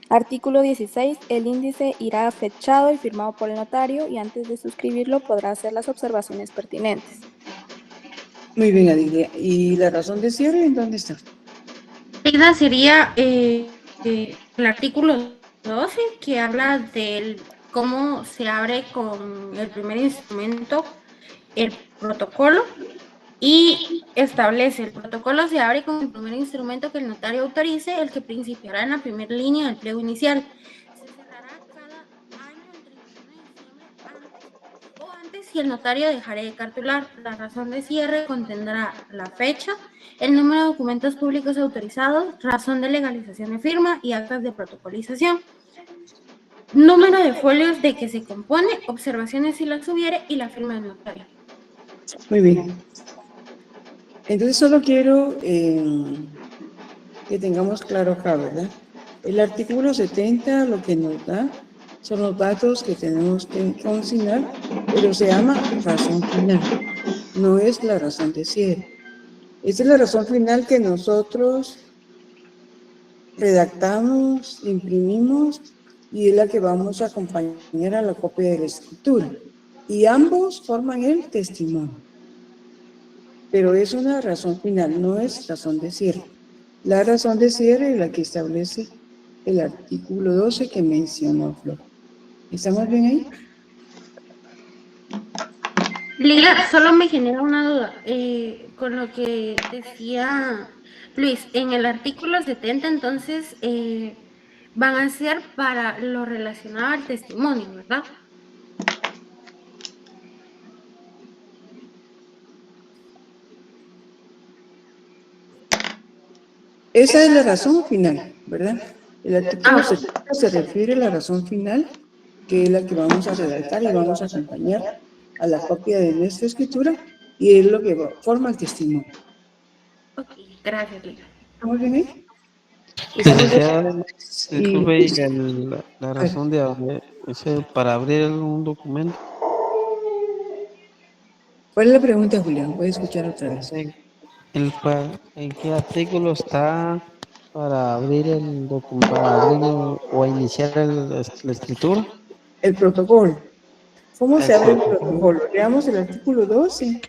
Artículo 16. El índice irá fechado y firmado por el notario y antes de suscribirlo podrá hacer las observaciones pertinentes. Muy bien, Adilia. ¿Y la razón de cierre en dónde está? Esa sería el artículo 12, que habla de cómo se abre con el primer instrumento el protocolo y establece: el protocolo se abre con el primer instrumento que el notario autorice, el que principiará en la primera línea del pliego inicial. Si el notario dejará de cartular, la razón de cierre contendrá la fecha, el número de documentos públicos autorizados, razón de legalización de firma y actas de protocolización. número de folios de que se compone, observaciones si las hubiere y la firma del notario. Muy bien. Entonces solo quiero que tengamos claro acá, ¿verdad? El artículo 70 lo que nos da son los datos que tenemos que consignar, pero se llama razón final, no es la razón de cierre. Esta es la razón final que nosotros redactamos, imprimimos y es la que vamos a acompañar a la copia de la escritura. Y ambos forman el testimonio. Pero es una razón final, no es razón de cierre. La razón de cierre es la que establece el artículo 12 que mencionó Flor. ¿Estamos bien ahí? Lila, solo me genera una duda con lo que decía Luis. En el artículo 70, entonces, van a ser para lo relacionado al testimonio, ¿verdad? Esa es la razón final, ¿verdad? El artículo 70 se refiere a la razón final, que es la que vamos a redactar y vamos a acompañar a la copia de nuestra escritura, y es lo que forma el testimonio. Ok, gracias, Lila. ¿Estamos bien ahí? Licenciada, disculpe, y la razón de para abrir un documento. ¿Cuál es la pregunta, Julián? Voy a escuchar otra vez. ¿En qué artículo está para abrir el documento, o iniciar la escritura? El protocolo. ¿Cómo se abre el protocolo? Leamos el artículo 12.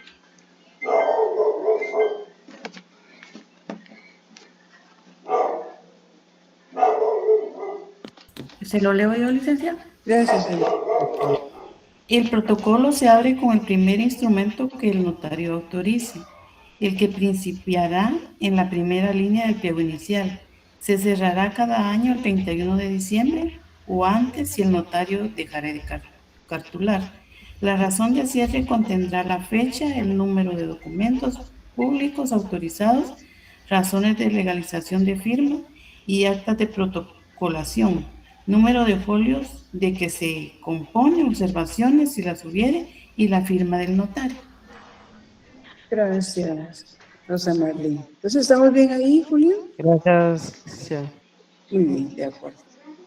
¿Se lo leo yo, licenciada? Gracias, El protocolo se abre con el primer instrumento que el notario autorice, el que principiará en la primera línea del pliego inicial. Se cerrará cada año el 31 de diciembre o antes si el notario dejare de cartular. La razón de cierre contendrá la fecha, el número de documentos públicos autorizados, razones de legalización de firma y actas de protocolación, número de folios de que se compone, observaciones si las hubiere y la firma del notario. Gracias, Rosa Marlene. Entonces, ¿estamos bien ahí, Julián? Gracias. Sí. Muy bien, de acuerdo.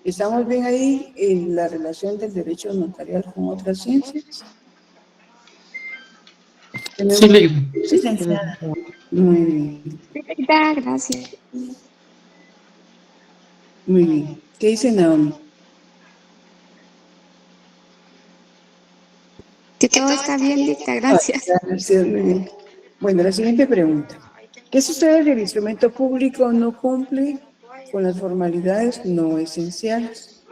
¿Estamos bien ahí en la relación del derecho notarial con otras ciencias? Sí, licenciada. Muy bien. Gracias. Muy bien. ¿Qué dice Naomi? Que todo está bien, dicta, gracias. Gracias, muy bien. Bueno, la siguiente pregunta. ¿Qué sucede si el instrumento público no cumple con las formalidades no esenciales?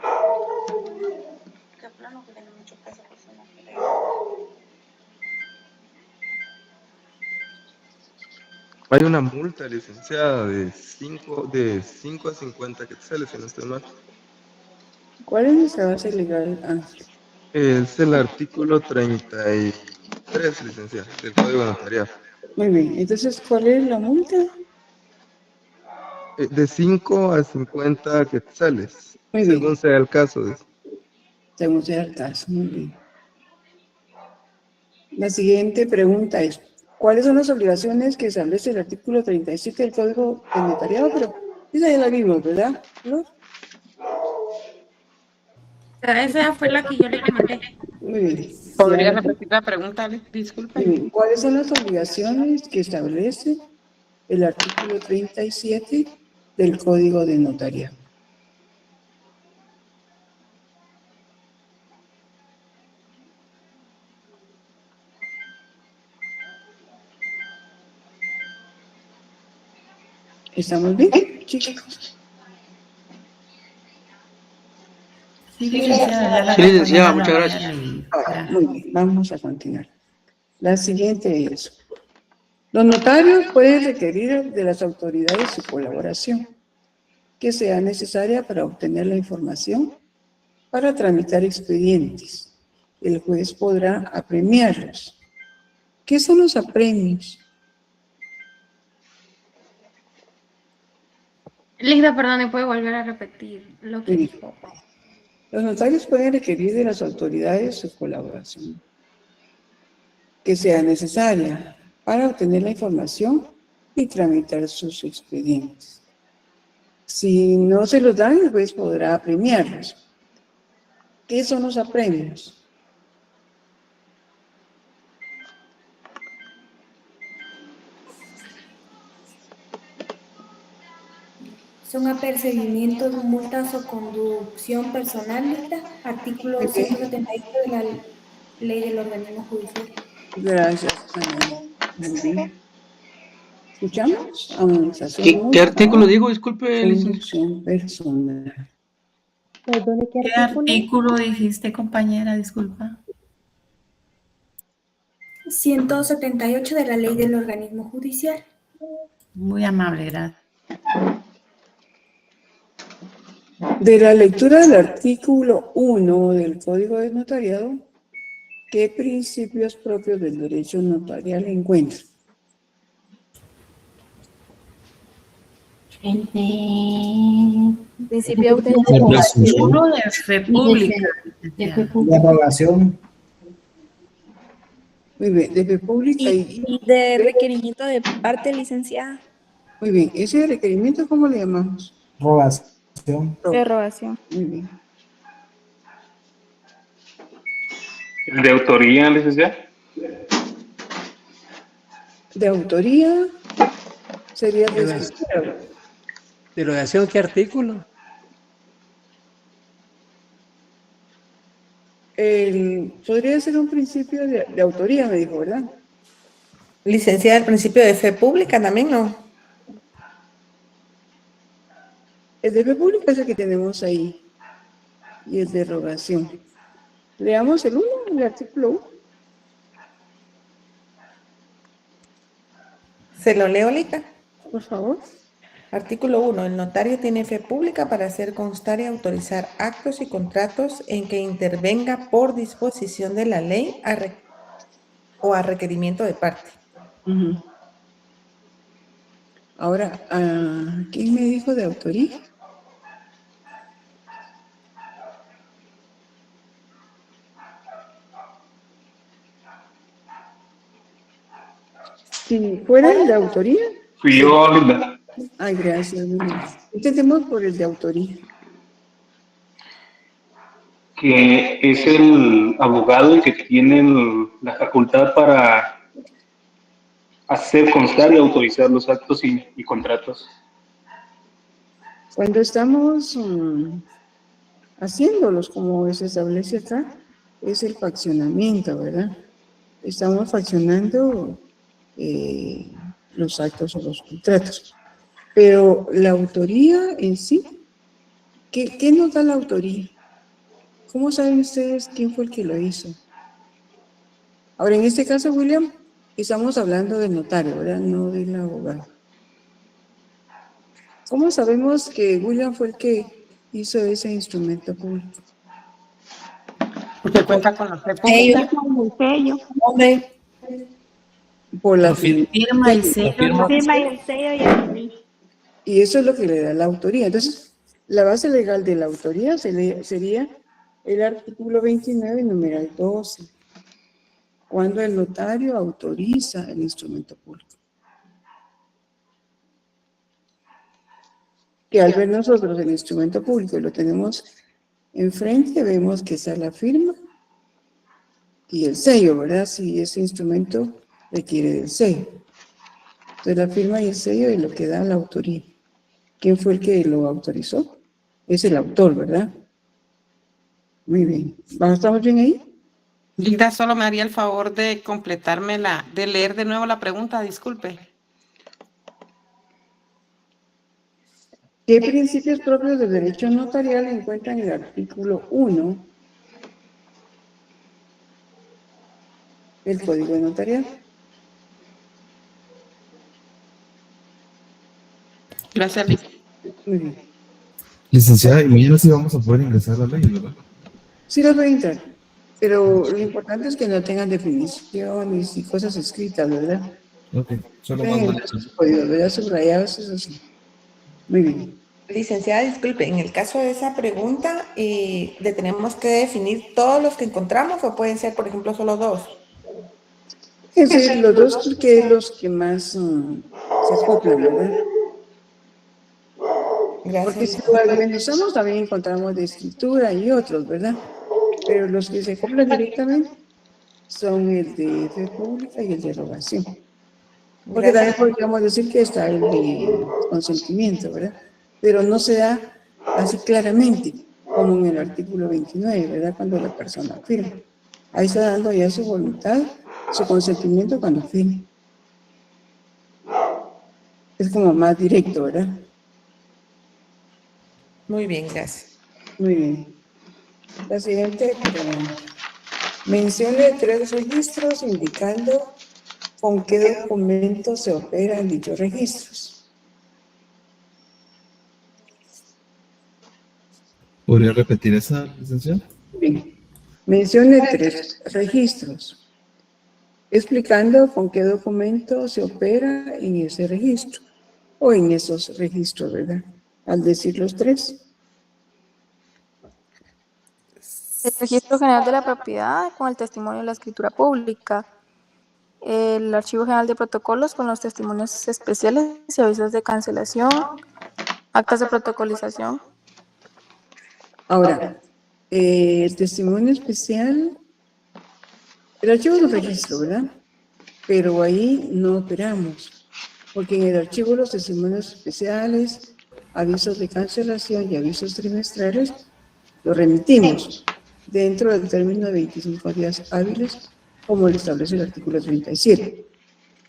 Hay una multa, licenciada, de 5 a 50 quetzales, si no estoy mal. ¿Cuál es nuestra base legal, Ángel? Es el artículo 33, licenciada, del Código Notarial. Muy bien, entonces, ¿cuál es la multa? De 5 a 50 quetzales, Muy bien. según sea el caso. Según sea el caso, muy bien. La siguiente pregunta es, ¿cuáles son las obligaciones que establece el artículo 37 del Código del Notariado? Pero esa ya la vimos, ¿verdad, Flor? Esa fue la que yo le mandé. Muy bien. ¿Podría repetir la pregunta? Disculpe. Muy bien. ¿Cuáles son las obligaciones que establece el artículo 37 del Código de Notariado? ¿Estamos bien, chicos? Sí, licenciada. Sí, licenciada, muchas gracias. Muy bien, vamos a continuar. La siguiente es, los notarios pueden requerir de las autoridades su colaboración que sea necesaria para obtener la información para tramitar expedientes. El juez podrá apremiarlos. ¿Qué son los apremios? Linda, perdón, ¿me puede volver a repetir lo que dijo? Los notarios pueden requerir de las autoridades su colaboración que sea necesaria para obtener la información y tramitar sus expedientes. Si no se los dan, el juez podrá premiarlos. ¿Qué son los apremios? Son apercibimientos, multas o conducción personal, artículo 178 de la Ley del Organismo Judicial. Gracias, Ana. Muy bien. ¿Escuchamos? ¿Qué artículo digo? Disculpe, conducción personal. Perdone, ¿Qué artículo dijiste, compañera? Disculpa. 178 de la Ley del Organismo Judicial. Muy amable, gracias. De la lectura del artículo 1 del Código de Notariado, ¿qué principios propios del derecho notarial encuentran? Principio de república. De aprobación. Muy bien, de república y de requerimiento de parte, licenciada. Muy bien, ese requerimiento, ¿cómo le llamamos? Rogación. Derogación. Muy bien. ¿El de autoría, licenciada? De autoría sería desesperado. ¿Derogación qué artículo? Podría ser un principio de autoría, me dijo, ¿verdad? Licenciada, el principio de fe pública también, ¿no? El de fe pública es el que tenemos ahí. Y el de rogación. Leamos el 1, el artículo 1. ¿Se lo leo, Lica? Por favor. Artículo 1. El notario tiene fe pública para hacer constar y autorizar actos y contratos en que intervenga por disposición de la ley o a requerimiento de parte. Ahora, ¿quién me dijo de autoría? Si fuera el de autoría. Fui yo, Linda. Ay, gracias, Linda. Entendemos por el de autoría. Que es el abogado el que tiene la facultad para hacer constar y autorizar los actos y contratos. Cuando estamos haciéndolos, como se establece acá, es el faccionamiento, ¿verdad? Estamos faccionando los actos o los contratos. Pero la autoría en sí, ¿qué nos da la autoría? ¿Cómo saben ustedes quién fue el que lo hizo? Ahora, en este caso, William, estamos hablando del notario, ¿verdad? No del abogado. ¿Cómo sabemos que William fue el que hizo ese instrumento público? Usted cuenta con la fe pública. ¿Dónde? Por la firma y sello. Firma y el sello y eso es lo que le da la autoría. Entonces, la base legal de la autoría sería el artículo 29, numeral 12, cuando el notario autoriza el instrumento público. Que al ver nosotros el instrumento público y lo tenemos enfrente, vemos que está la firma y el sello, ¿verdad? Si ese instrumento requiere del sello. Entonces la firma y el sello es lo que da la autoría. ¿Quién fue el que lo autorizó? Es el autor, ¿verdad? Muy bien. ¿Estamos bien ahí? Linda, solo me haría el favor de completarme de leer de nuevo la pregunta, disculpe. ¿Qué principios propios del derecho notarial encuentran en el artículo 1 del Código de Notariado? Gracias, Liz. Muy bien. Licenciada, y mañana sí vamos a poder ingresar a la ley, ¿verdad? Sí las voy a entrar, pero lo importante es que no tengan definiciones y cosas escritas, ¿verdad? Ok, solo Tengan más. los códigos, ¿verdad? Subrayados, eso sí. Muy bien. Licenciada, disculpe, en el caso de esa pregunta, ¿le tenemos que definir todos los que encontramos o pueden ser, por ejemplo, solo 2? Es decir, los 2 porque es los que más se acoplan, ¿verdad? Gracias. Porque si lo organizamos también encontramos de escritura y otros, ¿verdad? Pero los que se acoplan directamente son el de fe pública y el de erogación. Porque también podríamos decir que está el de consentimiento, ¿verdad? Pero no se da así claramente, como en el artículo 29, ¿verdad? Cuando la persona firma. Ahí está dando ya su voluntad, su consentimiento cuando firma. Es como más directo, ¿verdad? Muy bien, gracias. Muy bien. La siguiente pregunta. Mencione 3 registros indicando con qué documentos se operan dichos registros. ¿Podría repetir esa, licenciada? Bien. Mencione 3 registros, explicando con qué documento se opera en ese registro, o en esos registros, ¿verdad? Al decir los 3. El Registro General de la Propiedad con el testimonio de la escritura pública. El Archivo General de Protocolos con los testimonios especiales y avisos de cancelación, actas de protocolización. Ahora, el testimonio especial, el archivo es un registro, ¿verdad? Pero ahí no operamos, porque en el archivo los testimonios especiales, avisos de cancelación y avisos trimestrales, los remitimos dentro del término de 25 días hábiles, como lo establece el artículo 37.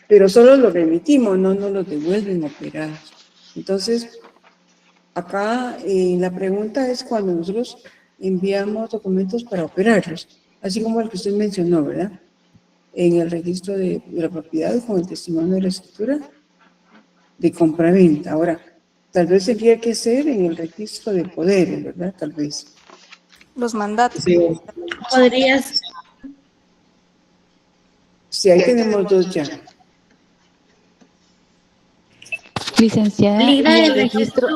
Pero solo los remitimos, no nos los devuelven operados. Entonces, acá la pregunta es cuando nosotros enviamos documentos para operarlos, así como el que usted mencionó, ¿verdad? En el registro de la propiedad con el testimonio de la escritura de compraventa. Ahora, tal vez tendría que ser en el registro de poderes, ¿verdad? Tal vez. Los mandatos. Sí. Podrías. Sí, ahí tenemos 2 ya. Licenciada, Liga ¿y el del registro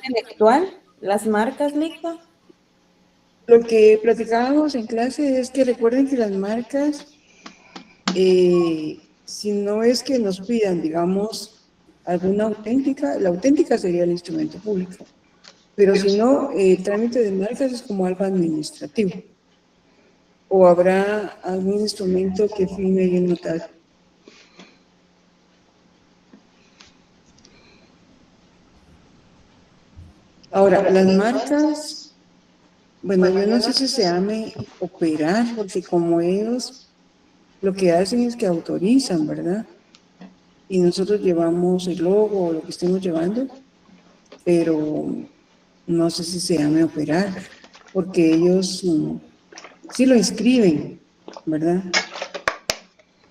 intelectual, las marcas, Ligda. Lo que platicábamos en clase es que recuerden que las marcas, si no es que nos pidan, digamos, alguna auténtica, la auténtica sería el instrumento público, pero si no, el trámite de marcas es como algo administrativo, o habrá algún instrumento que firme el notario. Ahora, las marcas, bueno, yo no sé si se llame operar, porque como ellos lo que hacen es que autorizan, ¿verdad? Y nosotros llevamos el logo o lo que estemos llevando, pero no sé si se llame operar, porque ellos sí lo inscriben, ¿verdad?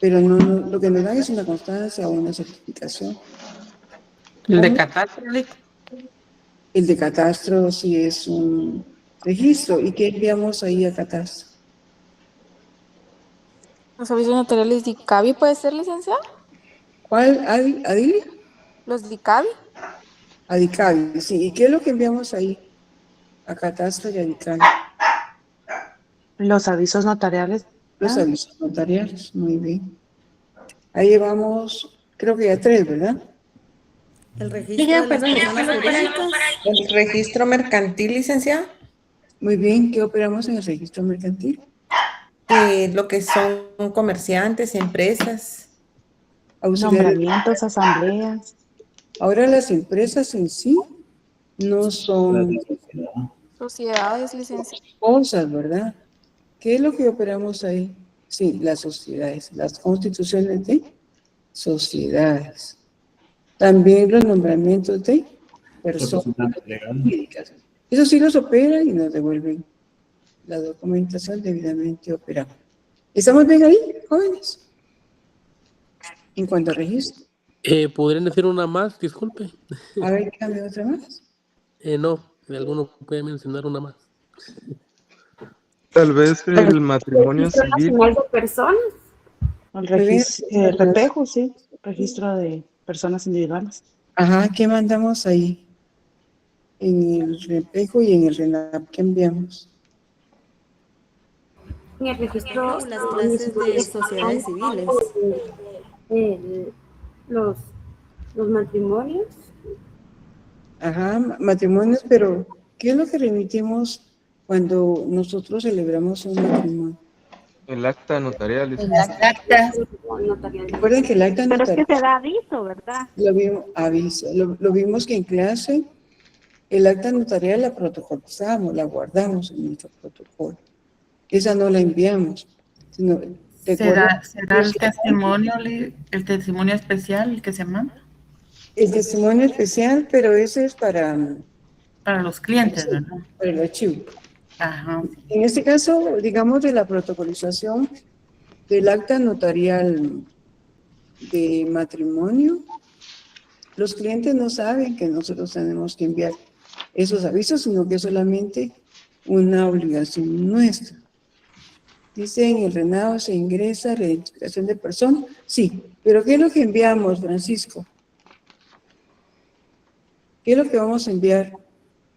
Pero no, lo que nos dan es una constancia o una certificación. El de catastro, El de catastro sí es un registro. ¿Y qué enviamos ahí a catastro? Los avisos notariales de ICABI, ¿puede ser, licenciada? ¿Cuál? ¿Adili? Los de ICABI. A DICABI, sí. ¿Y qué es lo que enviamos ahí? A catastro y a DICABI. los avisos notariales? Los avisos notariales, muy bien. Ahí llevamos, creo que ya 3, ¿verdad? El registro, el registro mercantil, licenciada. Muy bien, ¿qué operamos en el registro mercantil? Lo que son comerciantes, empresas. Nombramientos, asambleas. Ahora las empresas en sí no son Sociedades, licenciada. cosas, ¿verdad? ¿Qué es lo que operamos ahí? Sí, las sociedades, las constituciones de sociedades. También los nombramientos de personas jurídicas. Eso sí los operan y nos devuelven la documentación debidamente operada. ¿Estamos bien ahí, jóvenes? En cuanto a registro. ¿Podrían decir una más? Disculpe. A ver, dígame otra más. No, alguno puede mencionar una más. Tal vez el matrimonio Registro civil. Nacional de Personas. El registro, el RPEJO, sí, registro de personas individuales. Ajá, ¿qué mandamos ahí? en el REPEJO y en el RENAP que enviamos. En el registro, las clases de sociedades civiles. Los matrimonios. Ajá, matrimonios, pero ¿qué es lo que remitimos cuando nosotros celebramos un matrimonio? El acta notarial. Las actas. Recuerden que el acta Pero es notarial. que se da aviso, ¿verdad? Lo vimos, aviso, lo vimos que en clase el acta notarial la protocolizamos, la guardamos en nuestro protocolo. Esa no la enviamos. Sino, ¿Será el testimonio especial el que se manda? El testimonio especial, pero ese es para los clientes, ¿verdad? Para el archivo. Ajá. En este caso, digamos, de la protocolización del acta notarial de matrimonio, los clientes no saben que nosotros tenemos que enviar esos avisos, sino que es solamente una obligación nuestra. Dice, en el RENAO se ingresa la identificación de persona. Sí, pero ¿qué es lo que enviamos, Francisco? ¿Qué es lo que vamos a enviar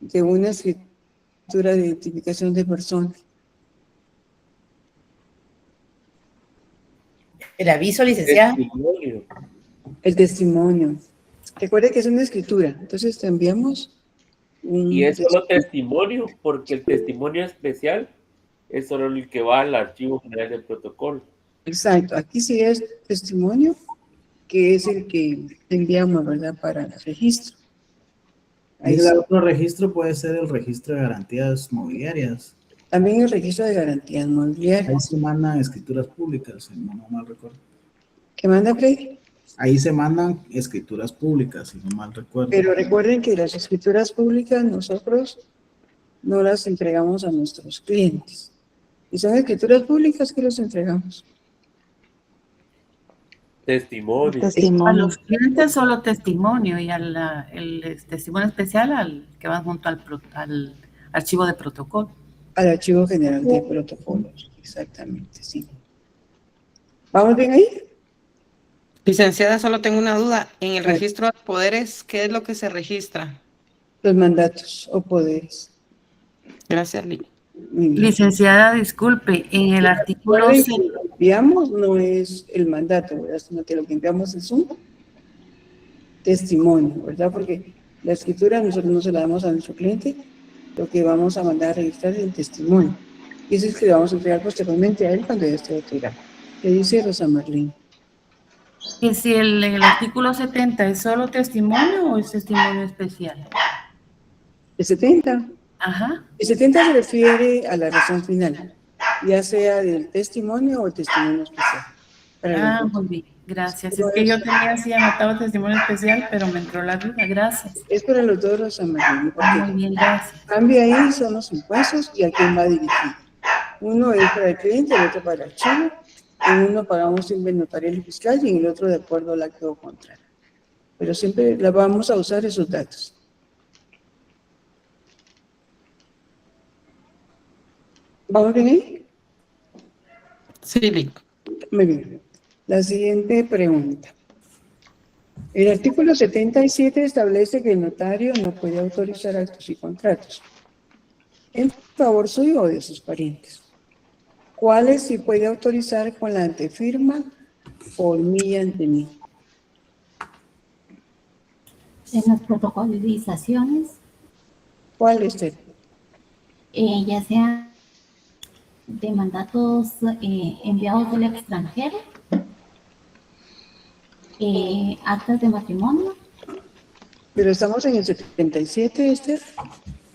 de una escritura de identificación de persona? El aviso, licenciada. El testimonio. Recuerde que es una escritura, entonces te enviamos un Y es solo testimonio, porque el testimonio especial es solo el que va al archivo general del protocolo. Exacto, aquí sí es testimonio, que es el que enviamos, ¿verdad?, para el registro. Ahí el otro registro puede ser el registro de garantías mobiliarias. También el registro de garantías mobiliarias. Ahí se mandan escrituras públicas, si no mal recuerdo. ¿Qué manda, Freddy? Ahí se mandan escrituras públicas, si no mal recuerdo. Pero recuerden que las escrituras públicas nosotros no las entregamos a nuestros clientes. Y son escrituras públicas que los entregamos. Testimonio. A los clientes solo testimonio y el testimonio especial al que va junto al archivo de protocolo. Al archivo general de protocolos, exactamente, sí. ¿Vamos bien ahí? Licenciada, solo tengo una duda. En el registro de poderes, ¿qué es lo que se registra? Los mandatos o poderes. Gracias, Lili. Licenciada, disculpe, en el artículo... Lo que enviamos no es el mandato, ¿verdad?, sino que lo que enviamos es un testimonio, ¿verdad? Porque la escritura nosotros no se la damos a nuestro cliente, lo que vamos a mandar a registrar es el testimonio. Y eso es que le vamos a entregar posteriormente a él cuando ya esté retirado. ¿Qué dice Rosa Marlene? Que si el artículo 70 es solo testimonio o es testimonio especial. El 70. Ajá. El 70 se refiere a la razón final, ya sea del testimonio o el testimonio especial. Muy bien, gracias. Es que yo tenía así anotado testimonio especial, pero me entró la duda, gracias. Es para los dos, Rosa Marlene, porque muy bien, gracias. Cambia ahí, son los impuestos y a quién va dirigido. Uno es para el cliente, el otro para el archivo. En uno pagamos siempre notarial y fiscal y en el otro de acuerdo al acto contrario. Pero siempre la vamos a usar esos datos. ¿Vamos bien ahí? Sí, Lili. Muy bien. La siguiente pregunta. El artículo 77 establece que el notario no puede autorizar actos y contratos en favor suyo o de sus parientes. ¿Cuáles sí puede autorizar con la antefirma por mí y ante mí? En las protocolizaciones. ¿Cuál es el? Ya sea de mandatos enviados del extranjero, actas de matrimonio. Pero estamos en el 77, Esther,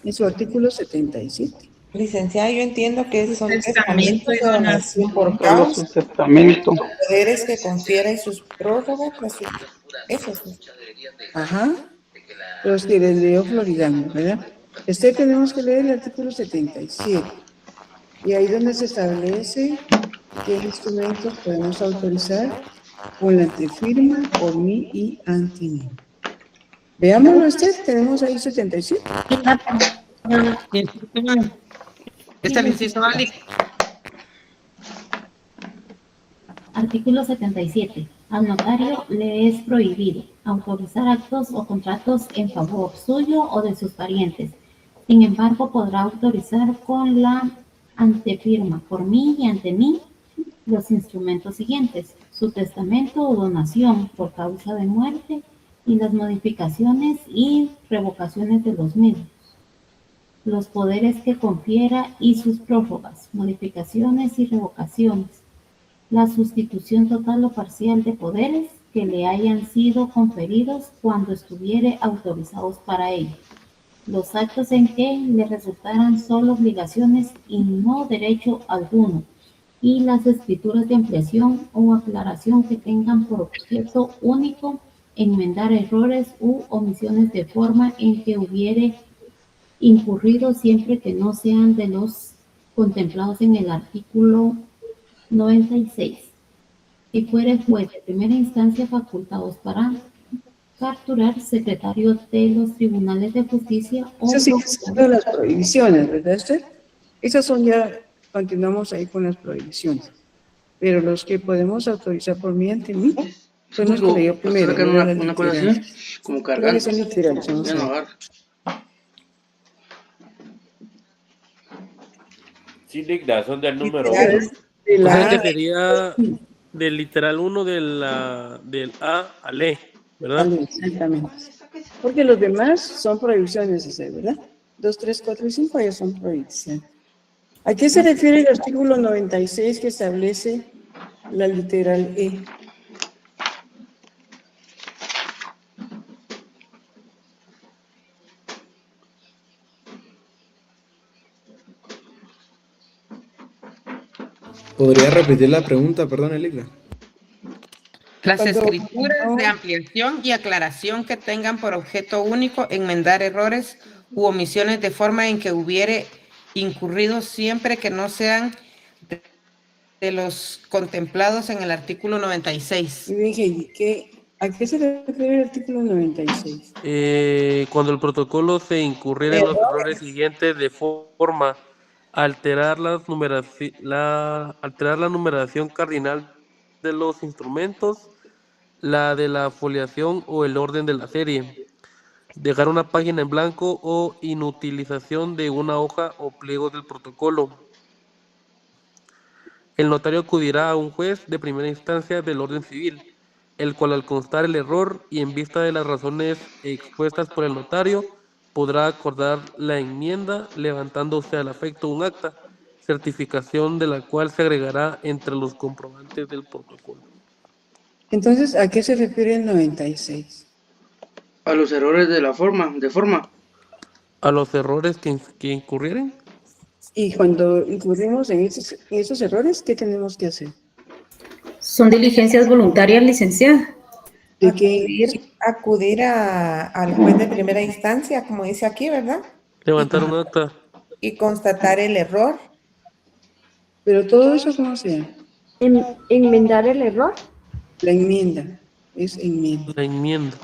en su artículo 77. Licenciada, yo entiendo que esos son testamentos de donación por Los causa, testamentos. poderes que confieren sus prórrogas, esos. Ajá, los que les leo Floridano, ¿verdad? Tenemos que leer el artículo 77. Y ahí donde se establece qué instrumentos podemos autorizar con la antefirma por mí y ante mí. Veámoslo, tenemos ahí 77. ¿Está el inciso, Ali? Artículo 77. Al notario le es prohibido autorizar actos o contratos en favor suyo o de sus parientes. Sin embargo, podrá autorizar con la antefirma por mí y ante mí los instrumentos siguientes: su testamento o donación por causa de muerte y las modificaciones y revocaciones de los mismos, los poderes que confiera y sus prórrogas, modificaciones y revocaciones, la sustitución total o parcial de poderes que le hayan sido conferidos cuando estuviere autorizados para ello, los actos en que le resultaran solo obligaciones y no derecho alguno, y las escrituras de ampliación o aclaración que tengan por objeto único enmendar errores u omisiones de forma en que hubiere incurrido, siempre que no sean de los contemplados en el artículo 96. Si fuere juez de primera instancia facultados para capturar secretario de los tribunales de justicia o Eso sí, son las prohibiciones, ¿verdad, Esther? Esas son ya, continuamos ahí con las prohibiciones. Pero los que podemos autorizar por mí ante mí son los que leí primero. Una colación como cargante. Son literales, vamos a ver. Sin dignación del número Literales 1. O sea que sería del literal 1 del A al E, ¿verdad? Exactamente. Porque los demás son prohibiciones, ¿verdad? 2, 3, 4 y 5 ya son prohibiciones. ¿A qué se refiere el artículo 96 que establece la literal E? ¿Podría repetir la pregunta? Perdón, Eligla. Las escrituras de ampliación y aclaración que tengan por objeto único enmendar errores u omisiones de forma en que hubiere incurrido, siempre que no sean de los contemplados en el artículo 96. Y dije, ¿a qué se refiere el artículo 96? Cuando el protocolo se incurriera en los errores siguientes de forma alterar la numeración cardinal de los instrumentos, la de la foliación o el orden de la serie, dejar una página en blanco o inutilización de una hoja o pliego del protocolo. El notario acudirá a un juez de primera instancia del orden civil, el cual, al constar el error y en vista de las razones expuestas por el notario, podrá acordar la enmienda, levantándose al efecto un acta, certificación de la cual se agregará entre los comprobantes del protocolo. Entonces, ¿a qué se refiere el 96? A los errores de forma. ¿A los errores que incurrieren? Y cuando incurrimos en esos errores, ¿qué tenemos que hacer? Son diligencias voluntarias, licenciada. Acudir al juez de primera instancia, como dice aquí, ¿verdad? Levantar un acta. Y constatar el error. Pero todo eso, ¿cómo se llama? ¿Enmendar el error? La enmienda, es enmienda. La enmienda.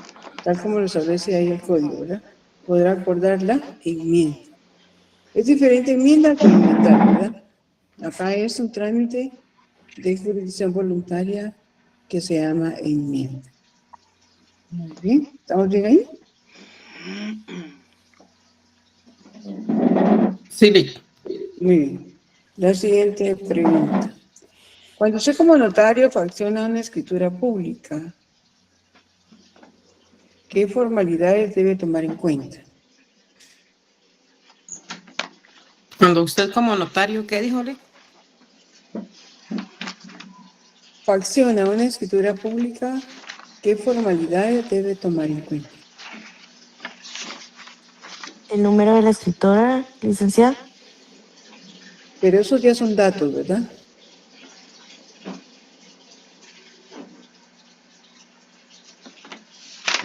Tal como lo establece ahí el código, ¿verdad? Podrá acordar la enmienda. Es diferente enmienda que enmendar, ¿verdad? Acá es un trámite de jurisdicción voluntaria que se llama enmienda. Muy bien, ¿estamos bien ahí? Sí. Muy bien. La siguiente pregunta. Cuando usted como notario fracciona una escritura pública, ¿qué formalidades debe tomar en cuenta? Cuando usted como notario, ¿qué dijo, Lee? Fracciona una escritura pública, ¿qué formalidades debe tomar en cuenta? El número de la escritora, licenciada. Pero esos ya son datos, ¿verdad?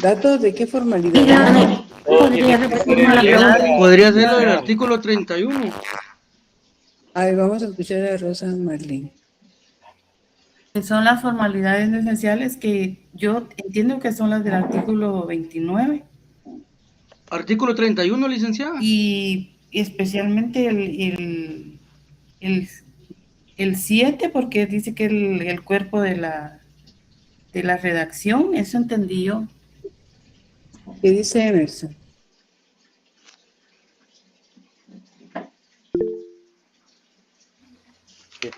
¿Datos de qué formalidad? Podría ser lo del artículo 31. A ver, vamos a escuchar a Rosa Marlene. Que son las formalidades esenciales que yo entiendo que son las del artículo 29. Artículo 31, licenciada. Y especialmente el 7, porque dice que el cuerpo de la de la redacción, eso entendí yo. ¿Qué dice Emerson?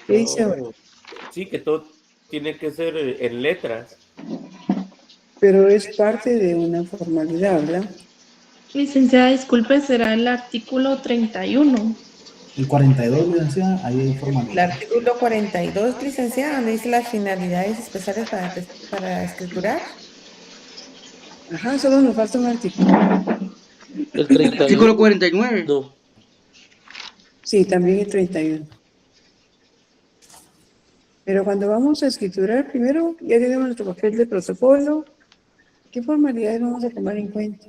¿Qué dice ahora? Sí, que todo tiene que ser en letras. Pero es parte de una formalidad, ¿verdad? Licenciada, disculpe, será el artículo 31. El 42, licenciada, ahí hay El formalidad. artículo 42, licenciada, donde dice las finalidades especiales para escriturar. Ajá, solo nos falta un artículo. El 31. Artículo 49. No. Sí, también el 31. Pero cuando vamos a escriturar, primero ya tenemos nuestro papel de protocolo. ¿Qué formalidades vamos a tomar en cuenta?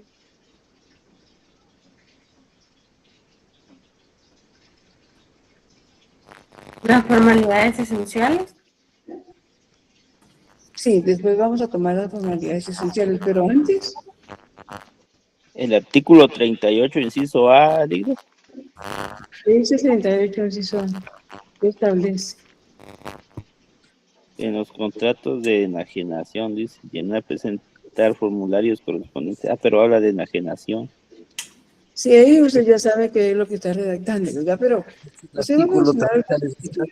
Las formalidades esenciales. Sí, después vamos a tomar las formalidades esenciales, pero antes, El artículo 38, inciso A, digo. ese 38 inciso ¿qué establece? En los contratos de enajenación, dice, llenar, presentar formularios correspondientes. Ah, pero habla de enajenación. Sí, ahí usted ya sabe qué es lo que está redactando, ¿verdad? Pero usted va a mencionar la escritura.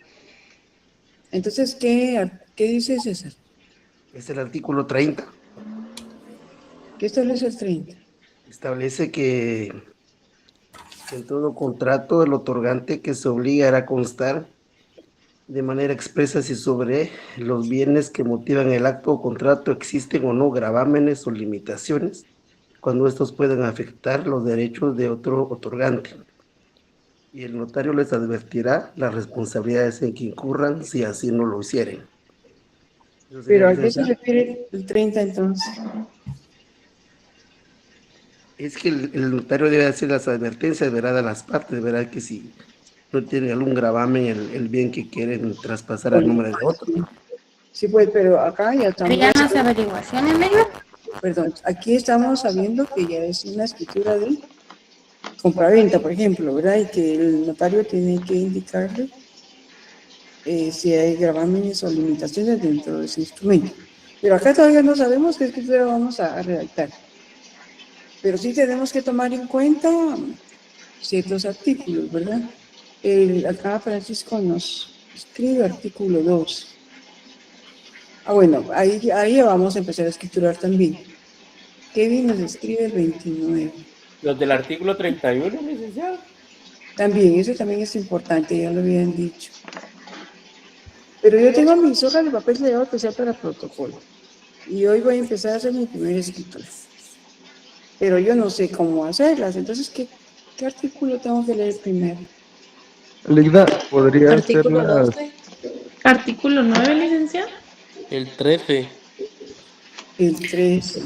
Entonces, ¿qué dice César? Es el artículo 30. ¿Qué establece el 30? Establece que en todo contrato el otorgante que se obliga hará constar de manera expresa si sobre los bienes que motivan el acto o contrato existen o no gravámenes o limitaciones, cuando estos puedan afectar los derechos de otro otorgante. Y el notario les advertirá las responsabilidades en que incurran si así no lo hicieren. ¿Pero a qué se refiere el 30 entonces? Es que el notario debe hacer las advertencias, verá, a las partes, verá que si no tiene algún gravamen el bien que quieren traspasar al nombre de otro. Sí, pues, pero acá ya estamos... ¿Ya las averiguaciones, amigo? Perdón, aquí estamos sabiendo que ya es una escritura de compraventa, por ejemplo, ¿verdad? Y que el notario tiene que indicarle si hay gravámenes o limitaciones dentro de ese instrumento. Pero acá todavía no sabemos qué escritura vamos a redactar. Pero sí tenemos que tomar en cuenta ciertos artículos, ¿verdad? Acá Francisco nos escribe artículo 2. Ah, bueno, ahí vamos a empezar a escriturar también. Kevin nos escribe el 29. Los del artículo 31, licenciado. También, eso también es importante, ya lo habían dicho. Pero yo tengo mis hojas de papel de especial para protocolo. Y hoy voy a empezar a hacer mi primera escritura. Pero yo no sé cómo hacerlas. Entonces, ¿qué artículo tengo que leer primero? Ligda, podría ser Artículo las... 12. Artículo 9, licenciado. El 13. El 13.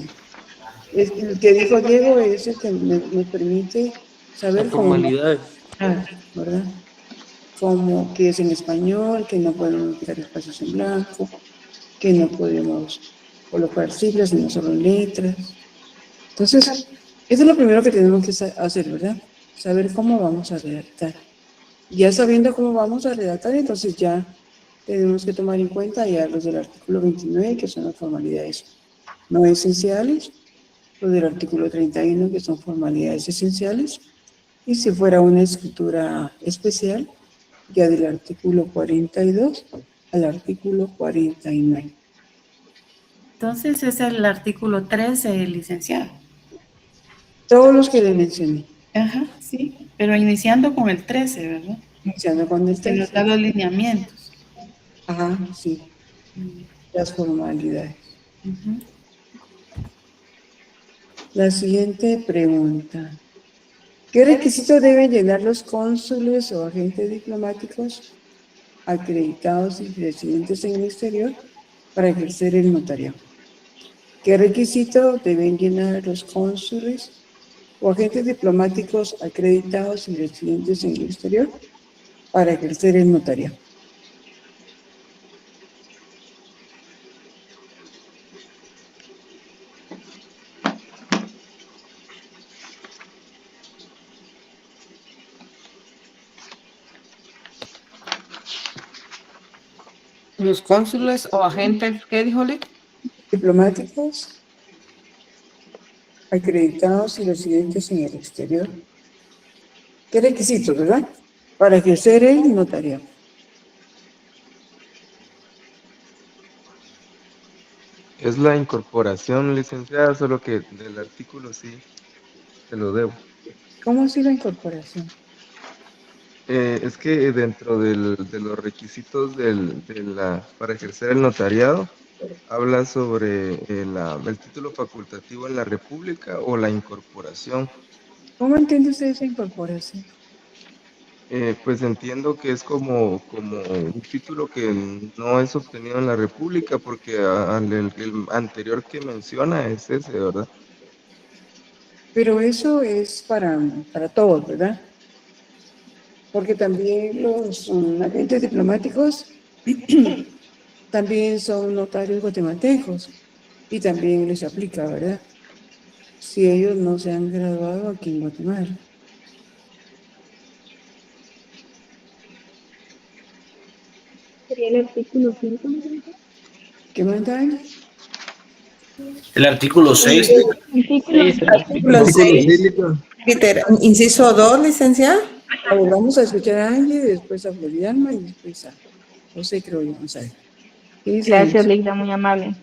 El que dijo Diego es el que me permite saber Las cómo... formalidades. ¿Verdad? Como que es en español, que no podemos utilizar espacios en blanco, que no podemos colocar siglas, sino solo letras. Entonces, eso es lo primero que tenemos que hacer, ¿verdad? Saber cómo vamos a redactar. Ya sabiendo cómo vamos a redactar, entonces ya tenemos que tomar en cuenta ya los del artículo 29, que son las formalidades no esenciales, los del artículo 31, que son formalidades esenciales, y si fuera una escritura especial, ya del artículo 42 al artículo 49. Entonces es el artículo 13, licenciado. Todos los que le mencioné. Ajá, sí, pero iniciando con el 13, ¿verdad? Iniciando con el 13. Se nos da los lineamientos. Ajá, sí. Las formalidades. La siguiente pregunta. ¿Qué requisitos deben llenar los cónsules o agentes diplomáticos acreditados y residentes en el exterior para ejercer el notariado? ¿Qué requisitos deben llenar los cónsules o agentes diplomáticos acreditados y residentes en el exterior para ejercer el notariado? Los cónsules o agentes, ¿qué dijo Lick? diplomáticos acreditados y residentes en el exterior. ¿Qué requisitos, verdad? Para ejercer el notariado. Es la incorporación, licenciada, solo que del artículo sí se lo debo. ¿Cómo así la incorporación? Es que dentro de los requisitos para ejercer el notariado, habla sobre el título facultativo en la República o la incorporación. ¿Cómo entiende usted esa incorporación? Pues entiendo que es como un título que no es obtenido en la República, porque el anterior que menciona es ese, ¿verdad? Pero eso es para todos, ¿verdad? Porque también los agentes diplomáticos también son notarios guatemaltecos y también les aplica, ¿verdad? Si ellos no se han graduado aquí en Guatemala. Sería el artículo 5. ¿Qué mandan? El artículo 6. Artículo 6. Inciso 2, licenciada. A ver, vamos a escuchar a Angie, después a Floriana y después a José, creo yo. Vamos a ver. ¿Qué dice Gracias, Angie? Leida, muy amable.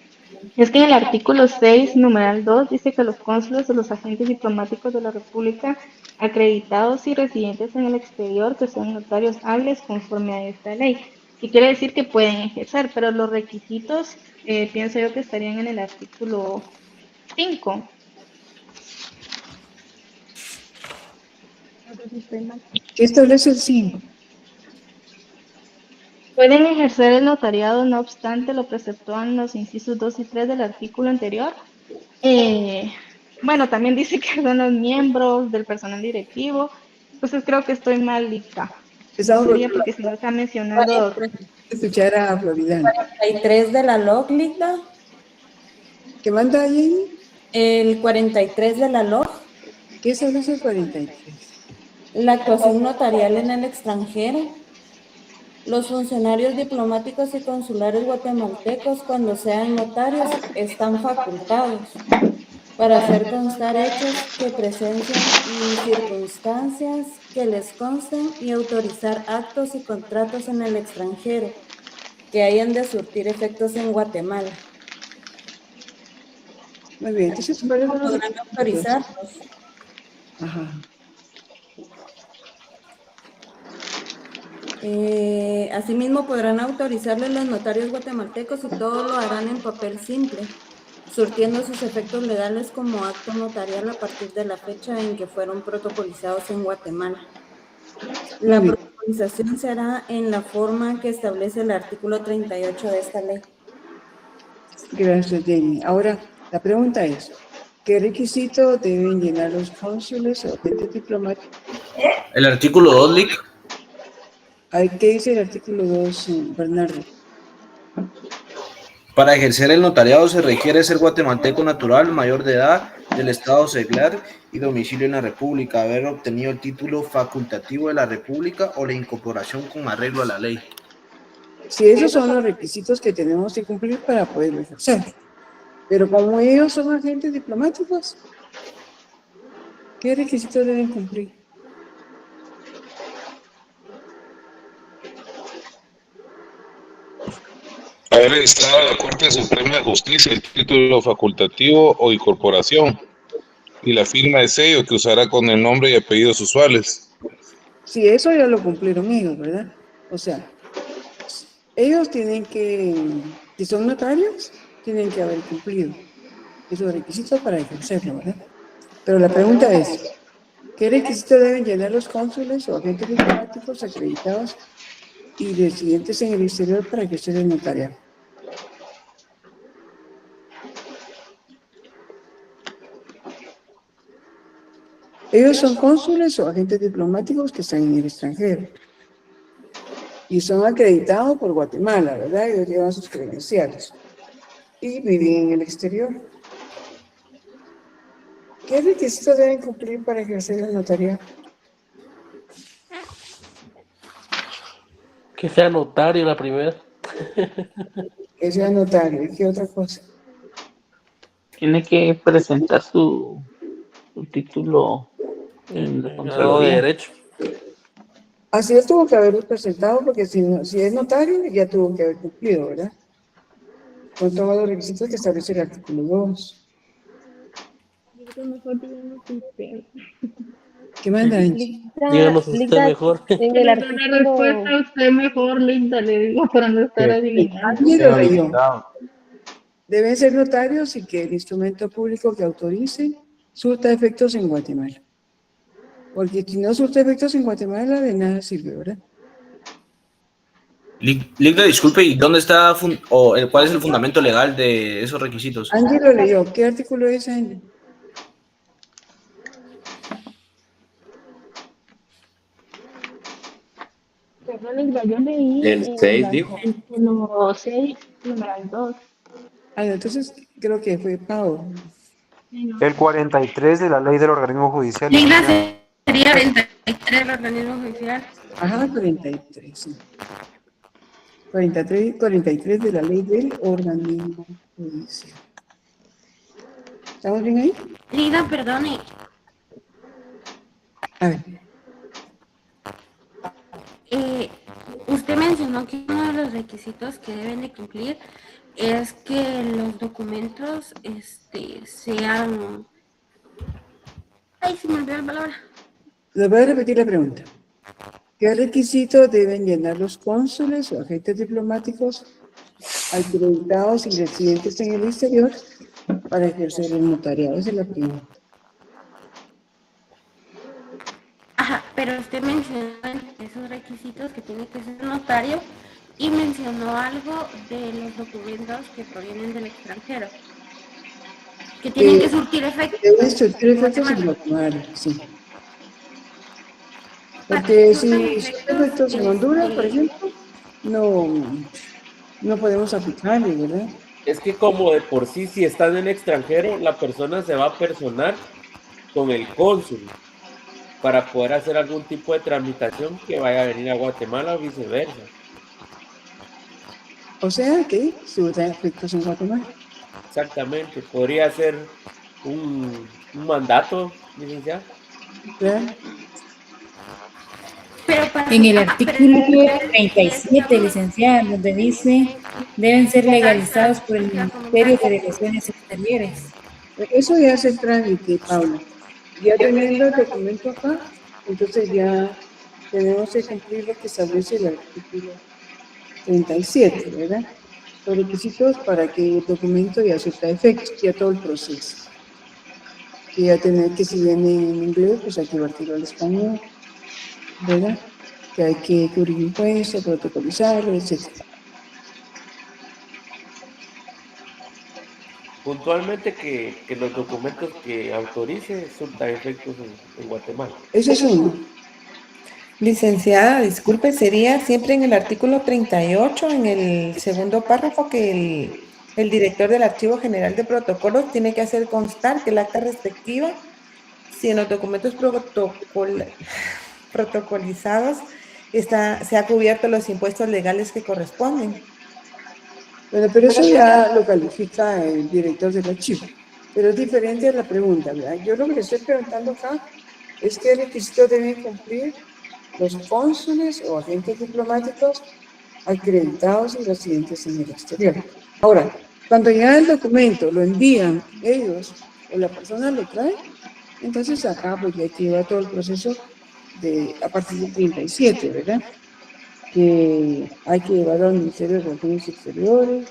Es que en el artículo 6, numeral 2, dice que los cónsules o los agentes diplomáticos de la República acreditados y residentes en el exterior que son notarios hábiles conforme a esta ley. Y quiere decir que pueden ejercer, pero los requisitos pienso yo que estarían en el artículo 5. No sé si estoy mal. ¿Qué establece el 5? Pueden ejercer el notariado, no obstante lo preceptúan en los incisos 2 y 3 del artículo anterior. Bueno, también dice que son los miembros del personal directivo. Entonces creo que estoy mal, Lita. Sería porque si no está mencionado. Escuchar a Floridana. 43 de la LOG, Lita. ¿Qué manda ahí? El 43 de la LOG. ¿Qué establece el 43? La actuación notarial en el extranjero. Los funcionarios diplomáticos y consulares guatemaltecos, cuando sean notarios, están facultados para hacer constar hechos que presencian y circunstancias que les consten y autorizar actos y contratos en el extranjero que hayan de surtir efectos en Guatemala. Muy bien, entonces podrán autorizarlos. Ajá. Asimismo, podrán autorizarle los notarios guatemaltecos y todo lo harán en papel simple, surtiendo sus efectos legales como acto notarial a partir de la fecha en que fueron protocolizados en Guatemala. La protocolización se hará en la forma que establece el artículo 38 de esta ley. Gracias, Jenny. Ahora, la pregunta es, ¿qué requisito deben llenar los cónsules o agentes diplomáticos? El artículo 2, Lic. ¿Qué dice el artículo 2, Bernardo? Para ejercer el notariado se requiere ser guatemalteco natural, mayor de edad, del estado seglar y domicilio en la República, haber obtenido el título facultativo de la República o la incorporación con arreglo a la ley. Sí, esos son los requisitos que tenemos que cumplir para poderlo ejercer. Pero como ellos son agentes diplomáticos, ¿qué requisitos deben cumplir? Haber registrado a la Corte Suprema de Justicia el título facultativo o incorporación y la firma de sello que usará con el nombre y apellidos usuales. Sí, eso ya lo cumplieron ellos, ¿verdad? O sea, ellos tienen que son notarios, tienen que haber cumplido esos requisitos para ejercerlo, ¿verdad? Pero la pregunta es, ¿qué requisitos deben llenar los cónsules o agentes diplomáticos acreditados y residentes en el exterior para ejercer el notariado? Ellos son cónsules o agentes diplomáticos que están en el extranjero y son acreditados por Guatemala, ¿verdad? Ellos llevan sus credenciales y viven en el exterior. ¿Qué requisitos deben cumplir para ejercer el notariado? Que sea notario la primera. Que sea notario. ¿Y qué otra cosa? Tiene que presentar su título en la Grado de Contraloría. Derecho. Así es, tuvo que haberlo presentado, porque si es notario, ya tuvo que haber cumplido, ¿verdad? Con todos los requisitos que establece el artículo 2. ¿Qué manda, Angie? Díganos usted mejor. En el artículo... La respuesta usted mejor, Linda, le digo, para no estar adivinando. Angie lo leyó. Deben ser notarios y que el instrumento público que autorice surta efectos en Guatemala. Porque si no surta efectos en Guatemala, de nada sirve, ¿verdad? Ligda, disculpe, ¿y dónde está cuál es el fundamento legal de esos requisitos? Angie lo leyó. ¿Qué artículo es, Angie? Perdón, Linda, yo leí El 6, dijo. artículo 6, numeral 2. Entonces creo que fue Pau. El 43 de la ley del organismo judicial. Linda, sería 43 el organismo judicial. Ajá, 43. Sí. 43 de la ley del organismo judicial. ¿Estamos bien ahí? Linda, perdone. A ver. Usted mencionó que uno de los requisitos que deben de cumplir es que los documentos sean... Ay, se me olvidó la palabra. Les voy a repetir la pregunta. ¿Qué requisitos deben llenar los cónsules o agentes diplomáticos acreditados y residentes en el exterior para ejercer el notariado? Esa es la pregunta. Ajá, pero usted mencionó esos requisitos que tiene que ser notario y mencionó algo de los documentos que provienen del extranjero, que tienen que surtir efectos. Deben surtir efectos en Guatemala, sí. Porque si surten efectos en Honduras, por ejemplo, no podemos aplicarle, ¿verdad? Es que como de por sí, si están en el extranjero, la persona se va a personar con el cónsul para poder hacer algún tipo de tramitación que vaya a venir a Guatemala o viceversa. O sea que surten efectos en Guatemala. Exactamente, podría ser un mandato, licenciado. ¿Verdad? En el artículo 37, licenciada, donde dice deben ser legalizados por el Ministerio de Relaciones Exteriores. Eso ya es el trámite, Paula. Ya teniendo el documento acá, entonces ya tenemos que cumplir lo que establece el artículo 37, ¿verdad? Los requisitos para que el documento ya surta efectos, ya todo el proceso. Y ya tener que, si viene en inglés, pues hay que vertirlo al español, ¿verdad? Que hay que cubrir impuestos, protocolizarlo, etc. Puntualmente que los documentos que autorice surtan efectos en Guatemala. Ese es uno. Licenciada, disculpe, sería siempre en el artículo 38, en el segundo párrafo, que el director del Archivo General de Protocolos tiene que hacer constar que el acta respectiva, si en los documentos protocolizados se ha cubierto los impuestos legales que corresponden. Bueno, pero eso ya lo califica el director del archivo. Pero es diferente a la pregunta, ¿verdad? Yo lo que le estoy preguntando acá es qué requisitos deben cumplir los cónsules o agentes diplomáticos acreditados y residentes en el exterior. Ahora, cuando ya el documento lo envían ellos o la persona lo trae, entonces acá pues ya lleva todo el proceso a partir del 37, ¿verdad? Que hay que llevarlo al Ministerio de Relaciones Exteriores,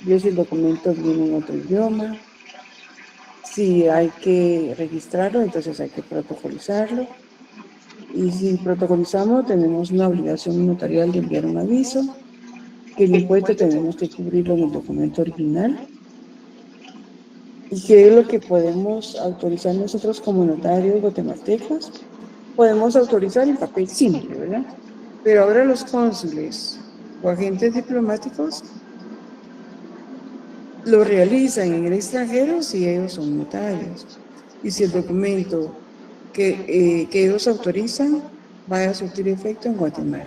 y si el documento viene en otro idioma, si hay que registrarlo, entonces hay que protocolizarlo, y si protocolizamos tenemos una obligación notarial de enviar un aviso, que el impuesto tenemos que cubrirlo en el documento original, y que es lo que podemos autorizar nosotros como notarios guatemaltecos. Podemos autorizar en papel simple, ¿verdad? Pero ahora los cónsules o agentes diplomáticos lo realizan en el extranjero si ellos son notarios. Y si el documento que ellos autorizan va a surtir efecto en Guatemala.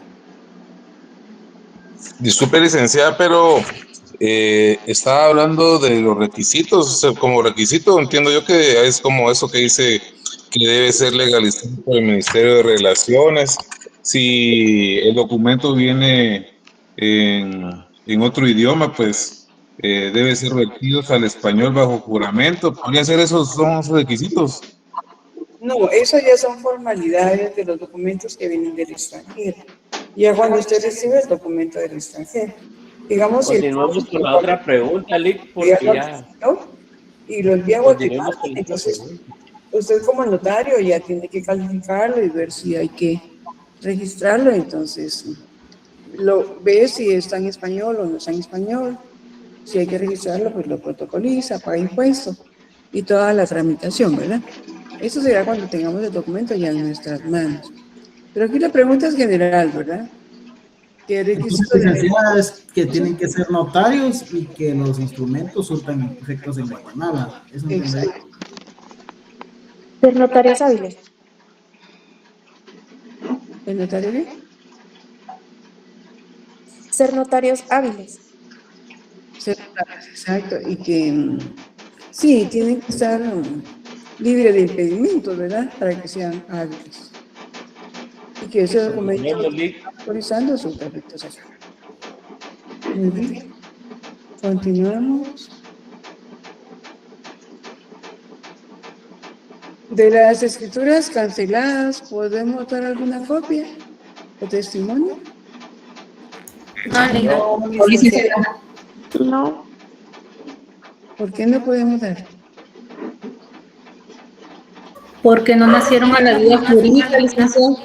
Disculpe, licenciada, pero Estaba hablando de los requisitos, o sea, como requisito entiendo yo que es como eso que dice que debe ser legalizado por el Ministerio de Relaciones. Si el documento viene en otro idioma, pues debe ser vertidos al español bajo juramento. ¿Podría ser esos son esos requisitos? No, eso ya son formalidades de los documentos que vienen del extranjero. Ya cuando usted recibe el documento del extranjero. Digamos, si el Continuamos con la otra pregunta, Lick, porque ya... y lo envía a Continuemos Guatemala, con la otra entonces pregunta. usted como notario ya tiene que calificarlo y ver si hay que registrarlo, entonces lo ve si está en español o no está en español, si hay que registrarlo, pues lo protocoliza, paga impuestos y toda la tramitación, ¿verdad? Eso será cuando tengamos el documento ya en nuestras manos. Pero aquí la pregunta es general, ¿verdad? ¿Qué requisitos Licenciada, es que tienen que ser notarios y que los instrumentos surtan efectos en Guatemala. Eso entendí. Ser notarios hábiles. ¿El notario qué? Ser notarios hábiles. Ser notarios, exacto. Y que sí, tienen que estar libres de impedimentos, ¿verdad? Para que sean hábiles. Y que ese documento autorizando sus efectos acá. Muy bien. Continuamos. De las escrituras canceladas, ¿podemos dar alguna copia o testimonio? No, licenciada. No. ¿Por qué no podemos dar? Porque no nacieron a la vida jurídica, licenciado.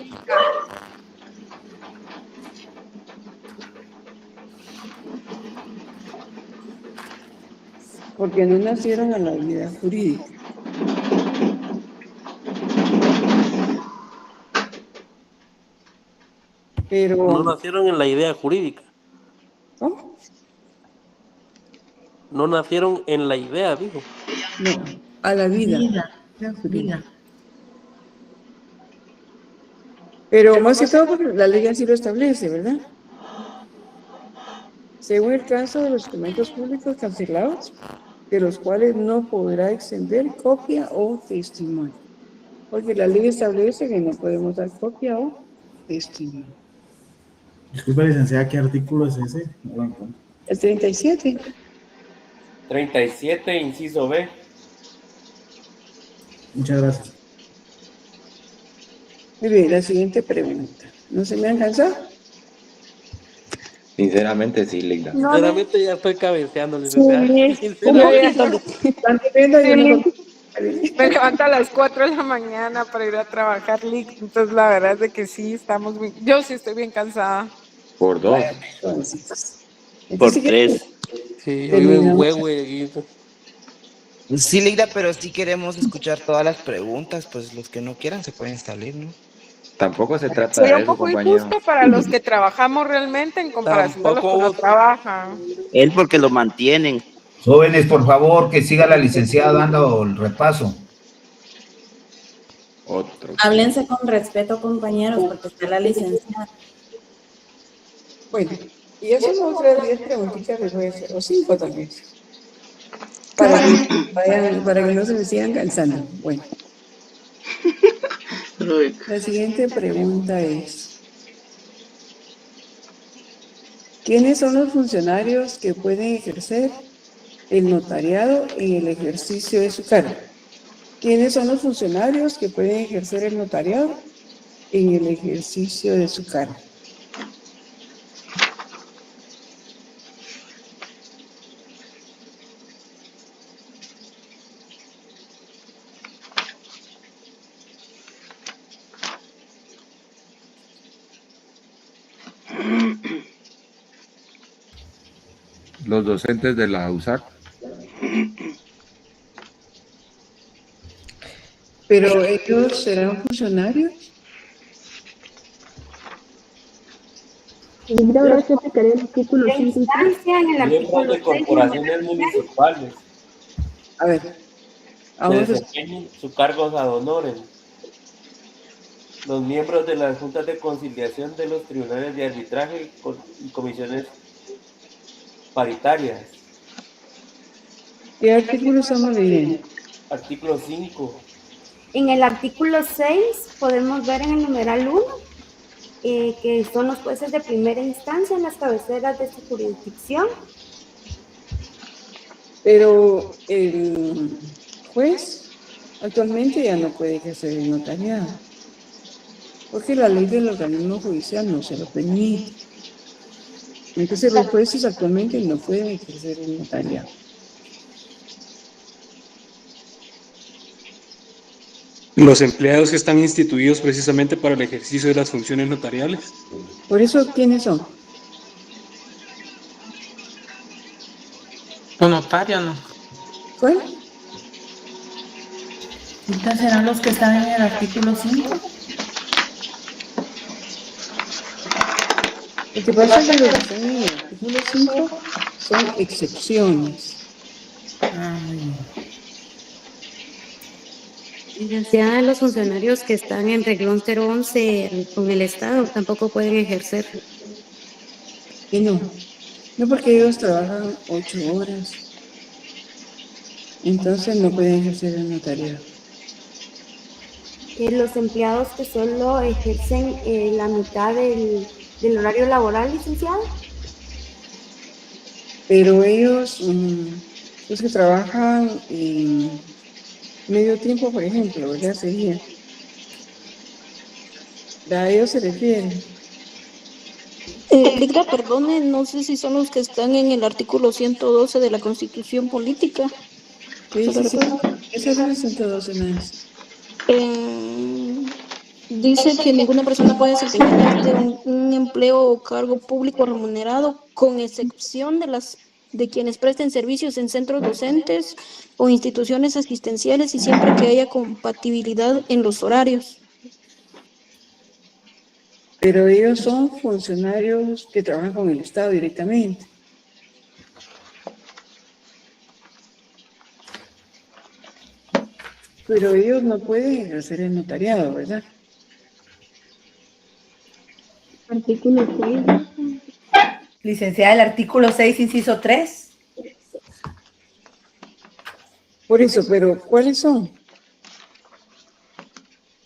Porque no nacieron a la vida jurídica. Pero... No nacieron en la idea jurídica. ¿Cómo? No nacieron en la idea, dijo. No, a la vida. Vida. Pero más que todo, porque la ley así lo establece, ¿verdad? Según el caso de los documentos públicos cancelados, de los cuales no podrá extender copia o testimonio. Porque la ley establece que no podemos dar copia o testimonio. Disculpe, licenciada, ¿qué artículo es ese? No lo encuentro. El 37. 37, inciso B. Muchas gracias. Muy bien, la siguiente pregunta. ¿No se me han cansado? Sinceramente sí, Ligda. Sinceramente ya estoy cabeceando, Sí, licenciada. Me levanto a las 4 de la mañana para ir a trabajar, Lick. Entonces, la verdad es de que sí, estamos bien. Yo sí estoy bien cansada. Por 2. Por 3. Sí, yo vivo en Huehue. Sí, Ligda, pero sí queremos escuchar todas las preguntas, pues los que no quieran se pueden salir, ¿no? Tampoco se trata Sería de un eso, poco compañero. injusto para los que trabajamos realmente en comparación a los que no trabajan. Él porque lo mantienen. Jóvenes, por favor, que siga la licenciada dando el repaso. Otro. Háblense con respeto, compañeros, porque está la licenciada. Bueno, y eso son otras 10 preguntitas que voy a hacer, o 5 tal vez. Para que no se me sigan cansando. Bueno. La siguiente pregunta es: ¿quiénes son los funcionarios que pueden ejercer el notariado en el ejercicio de su cargo? ¿Quiénes son los funcionarios que pueden ejercer el notariado en el ejercicio de su cargo? Los docentes de la USAC. ¿Pero ellos serán funcionarios? Ahora se aplicaría el artículo 5 y 3. Miembros de corporaciones municipales. A ver, que desempeñen sus cargos ad honorem. Los miembros de las juntas de conciliación de los tribunales de arbitraje y comisiones paritarias. ¿Qué artículo estamos leyendo? Artículo 5. En el artículo 6 podemos ver en el numeral 1 que son los jueces de primera instancia en las cabeceras de su jurisdicción. Pero el juez actualmente ya no puede ejercer el notariado, porque la ley del organismo judicial no se lo permite. Entonces los jueces actualmente no pueden ejercer el notariado. Los empleados que están instituidos precisamente para el ejercicio de las funciones notariales. Por eso, ¿quiénes son? Los notarios no. ¿Cuál? Entonces serán los que están en el artículo 5. Lo que pasa es que los que están en el artículo 5 son excepciones. Ya los funcionarios que están en reglón 011 con el Estado tampoco pueden ejercer. Y no porque ellos trabajan 8 horas, entonces no pueden ejercer el notariado. Los empleados que solo ejercen la mitad del horario laboral, licenciado. Pero ellos, los que trabajan medio tiempo, por ejemplo, ¿verdad? Sería. ¿A ellos se refiere? Ligda, perdone, no sé si son los que están en el artículo 112 de la Constitución Política. ¿Qué dice? Ese es el 112 más. Dice que ninguna persona puede desempeñar un empleo o cargo público remunerado, con excepción de quienes presten servicios en centros docentes o instituciones asistenciales, y siempre que haya compatibilidad en los horarios. Pero ellos son funcionarios que trabajan con el Estado directamente. Pero ellos no pueden ejercer el notariado, ¿verdad? Artículo 6. Licenciada, el artículo 6, inciso 3. Por eso, pero ¿cuáles son?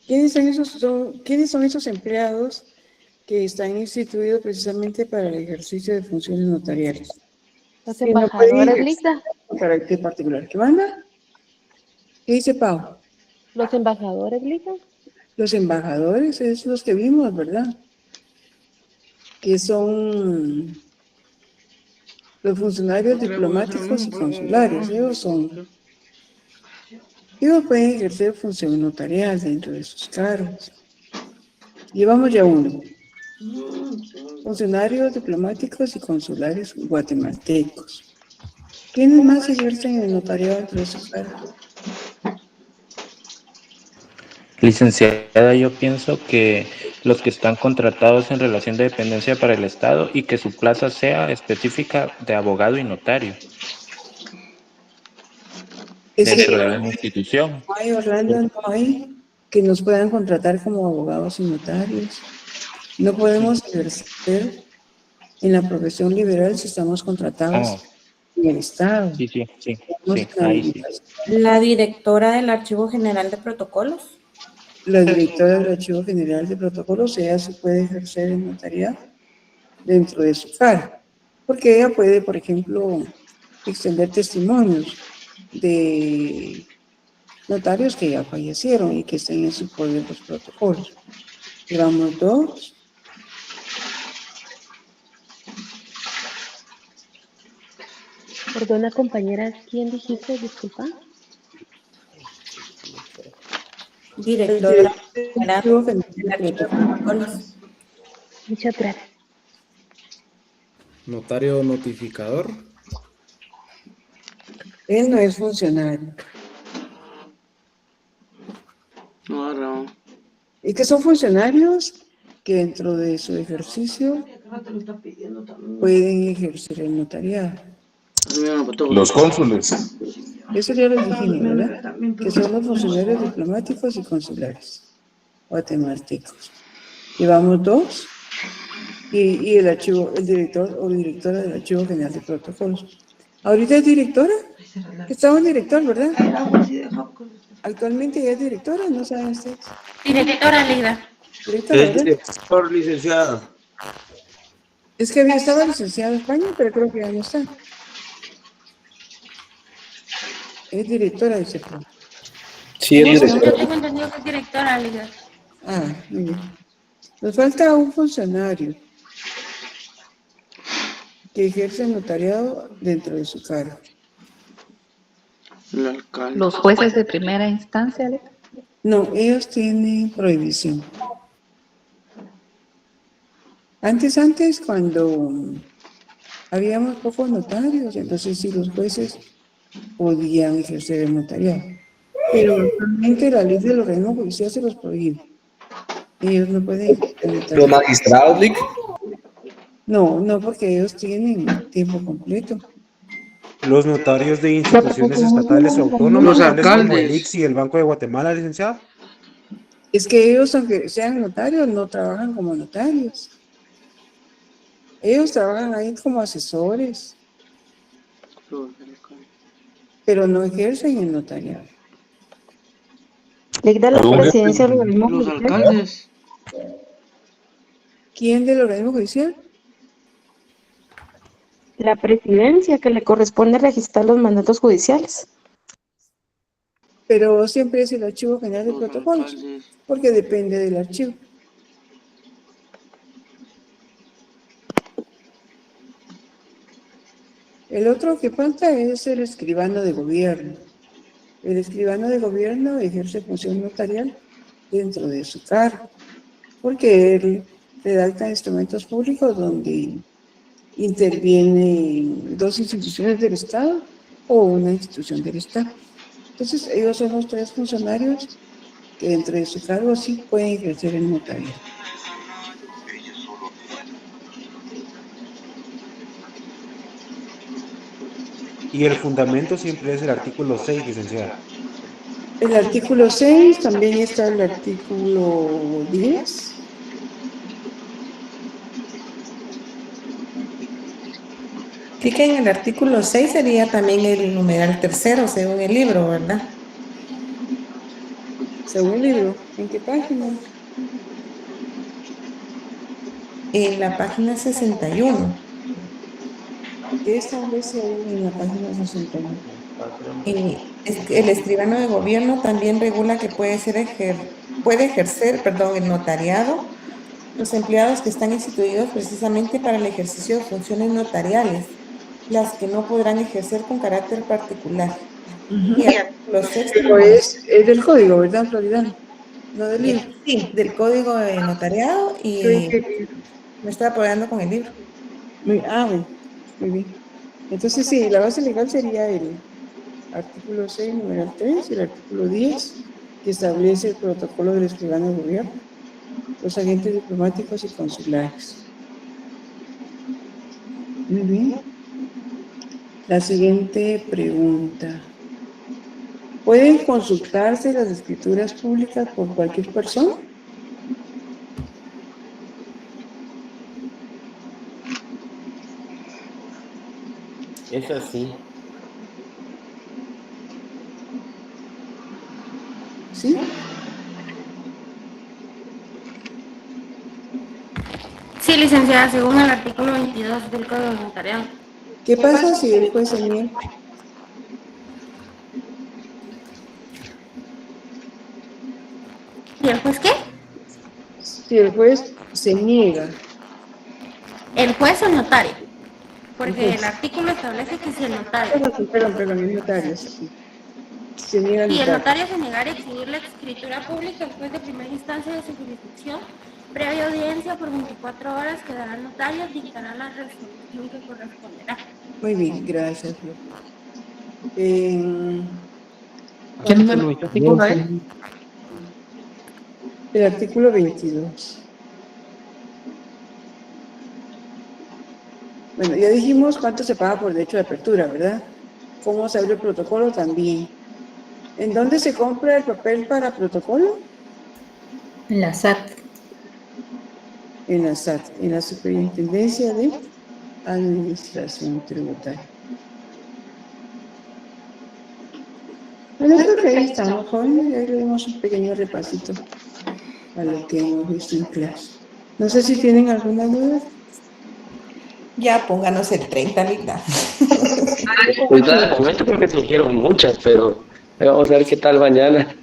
¿Quiénes son esos empleados que están instituidos precisamente para el ejercicio de funciones notariales? Los embajadores, Ligda. ¿Para qué particular? ¿Qué banda? ¿Qué dice Pau? Los embajadores, Ligda. Los embajadores, es los que vimos, ¿verdad? Que son los funcionarios diplomáticos y consulares. Ellos pueden ejercer función notarial dentro de sus cargos. Llevamos ya uno. Funcionarios diplomáticos y consulares guatemaltecos. ¿Quiénes más ejercen el notariado dentro de sus cargos? Licenciada, yo pienso que los que están contratados en relación de dependencia para el Estado y que su plaza sea específica de abogado y notario dentro de una institución. No hay, Orlando, no hay que nos puedan contratar como abogados y notarios. No podemos ejercer en la profesión liberal si estamos contratados en el Estado. Sí, ahí sí. La directora del Archivo General de Protocolos. La directora del Archivo General de Protocolos, ella se puede ejercer en notariado dentro de su cargo, porque ella puede, por ejemplo, extender testimonios de notarios que ya fallecieron y que estén en su poder los protocolos. Llevamos 2. Perdona, compañera, ¿quién dijiste? Disculpa. Directora general de protocolos. Muchas gracias. Notario notificador. Él no es funcionario. No. Y que son funcionarios que dentro de su ejercicio pueden ejercer el notariado. Los cónsules. Eso ya lo dijimos, ¿verdad? Que son los funcionarios diplomáticos y consulares guatemaltecos. Llevamos 2. y el archivo, el director o directora del Archivo General de Protocolos. ¿Ahorita es directora? Estaba en director, ¿verdad? Actualmente ya es directora, ¿no saben ustedes? Directora, Leida. Directora, Es ¿verdad? director, licenciada. Es que estaba licenciado en España, pero creo que ya no está. Es directora de CEPRO. Sí, es Yo director. tengo entendido que es directora, Leida. Ah, muy bien. Nos falta un funcionario que ejerce notariado dentro de su cargo. El alcalde. Los jueces de primera instancia, ¿le? No, ellos tienen prohibición. Antes, cuando habíamos pocos notarios, entonces sí los jueces podían ejercer el notariado. Pero actualmente la ley del organismo judicial se los prohíbe. Ellos no pueden ejercer el Los notariado. magistrados, Lick. No, porque ellos tienen tiempo completo. Los notarios de instituciones estatales o autónomas, Los tales como el alcaldes. ICS y el Banco de Guatemala, licenciado. Es que ellos, aunque sean notarios, no trabajan como notarios. Ellos trabajan ahí como asesores, pero no ejercen el notariado. Le da la presidencia del organismo Los judicial. alcaldes. ¿Quién del organismo judicial? La presidencia que le corresponde registrar los mandatos judiciales. Pero siempre es el Archivo General de Los Protocolos, alcaldes. porque depende del archivo. El otro que falta es el escribano de gobierno. El escribano de gobierno ejerce función notarial dentro de su cargo, porque él redacta instrumentos públicos donde intervienen dos instituciones del Estado o una institución del Estado. Entonces, ellos son los tres funcionarios que dentro de su cargo sí pueden ejercer el notariado. Y el fundamento siempre es el artículo 6, licenciada. El artículo 6, también está el artículo 10. Clic en el artículo 6 sería también el numeral tercero, según el libro, ¿verdad? Según el libro, ¿en qué página? En la página 61. ¿Qué establece ahí en la página 61? El escribano de gobierno también regula que puede ejercer el notariado los empleados que están instituidos precisamente para el ejercicio de funciones notariales, las que no podrán ejercer con carácter particular. Y el artículo sexto, Pero es del código, ¿verdad, Floridán? No del libro. sí, del código de notariado, y me estoy apoyando con el libro. Bueno, muy bien. Entonces sí, la base legal sería el artículo 6, numeral 3, y el artículo 10, que establece el protocolo del escribano de gobierno, los agentes diplomáticos y consulares. Muy bien. La siguiente pregunta. ¿Pueden consultarse las escrituras públicas por cualquier persona? Es así. ¿Sí? Sí, licenciada, según el artículo 22 del Código de Notariado. ¿Qué pasa si el juez se niega? ¿Y el juez qué? Si el juez se niega. El juez o el notario. Porque El juez. el artículo establece que es el notario. Perdón, el notario. Sí. Se niega el Si el notario. notario se negara a exhibir la escritura pública, el juez de primera instancia de su jurisdicción, previa audiencia por 24 horas, quedará el notario, dictará la resolución que corresponderá. Muy bien, gracias, Flor. ¿Qué número de artículo es? El artículo 22. Bueno, ya dijimos cuánto se paga por derecho de apertura, ¿verdad? ¿Cómo se abre el protocolo también? ¿En dónde se compra el papel para protocolo? En la SAT. en la SAT, en la Superintendencia de Administración Tributaria. Bueno, creo que ahí estamos, jóvenes, y ahí le damos un pequeño repasito a lo que hemos visto en clase. No sé si tienen alguna duda. Ya, pónganos el 30, Linda. Pues nada, de momento creo que surgieron muchas, pero vamos a ver qué tal mañana.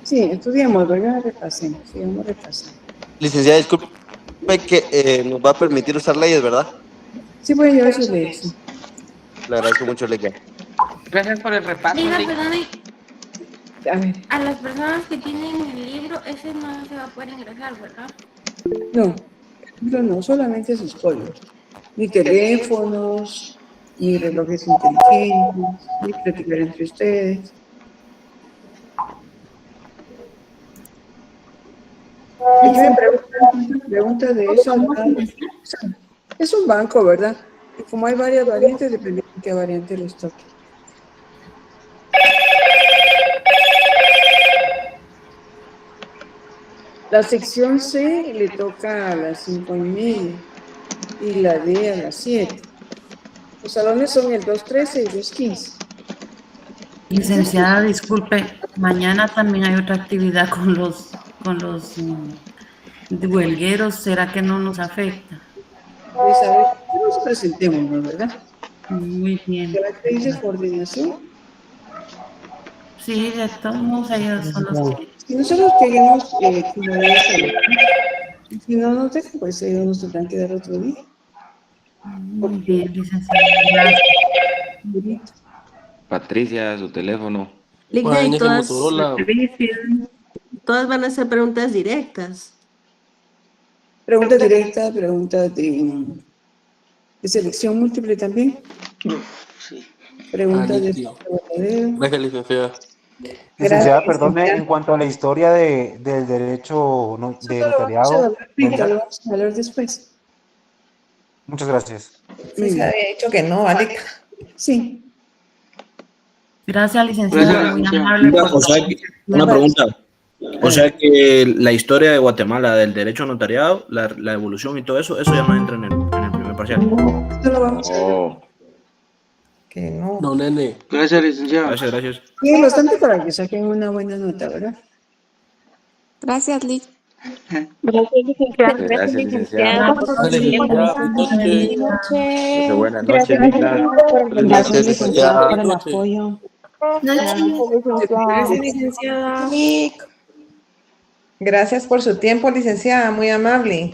Sí, estudiamos, ¿verdad? Repasemos, sigamos repasando. Licenciada, disculpe que nos va a permitir usar leyes, ¿verdad? Sí, pueden llevar sus leyes. Sí. Le agradezco mucho, Liga. Gracias por el repaso. Diga, Lick. perdone, A ver, a las personas que tienen el libro, ese no se va a poder ingresar, ¿verdad? no, solamente sus códigos. Ni teléfonos, ni relojes inteligentes, ni platicar entre ustedes. Y me pregunta de eso. Es un banco, ¿verdad? Y como hay varias variantes, depende de qué variante les toque. La sección C le toca a las 5:30 y la D a las 7. Los salones son el 213 y 215. Licenciada, disculpe, mañana también hay otra actividad con los huelgueros, ¿será que no nos afecta? Pues a ver, nos presentemos, ¿verdad? Muy bien. ¿De la que dice coordinación? Sí, de todos modos ellos son los que... Si nosotros queremos como eso, si no nos dejan, pues ellos nos tendrán que dar otro día. Muy bien, licenciada, gracias. Patricia, su teléfono. Ligna, y todas Todas van a ser preguntas directas. Preguntas directas, preguntas de selección múltiple también. Sí. Preguntas de... Gracias, licenciada. Licenciada, perdone, en cuanto a la historia del derecho de notariado. Lo vamos a hablar después. Muchas gracias. Sí, se había dicho que no, ¿vale? Sí. Gracias, licenciada, muy amable. O sea, una pregunta. O sea que la historia de Guatemala del derecho notariado, la evolución y todo eso, eso ya no entra en el primer parcial. Esto lo vamos a ver. Que no. No, nene. Gracias, licenciada. Gracias. Sí, bastante para que saquen una buena nota, ¿verdad? Gracias, Lick. Gracias, licenciada. Gracias, licenciada. Buenas noches, Gracias, licenciada. Por el apoyo. Gracias, licenciada. Gracias por su tiempo, licenciada, muy amable.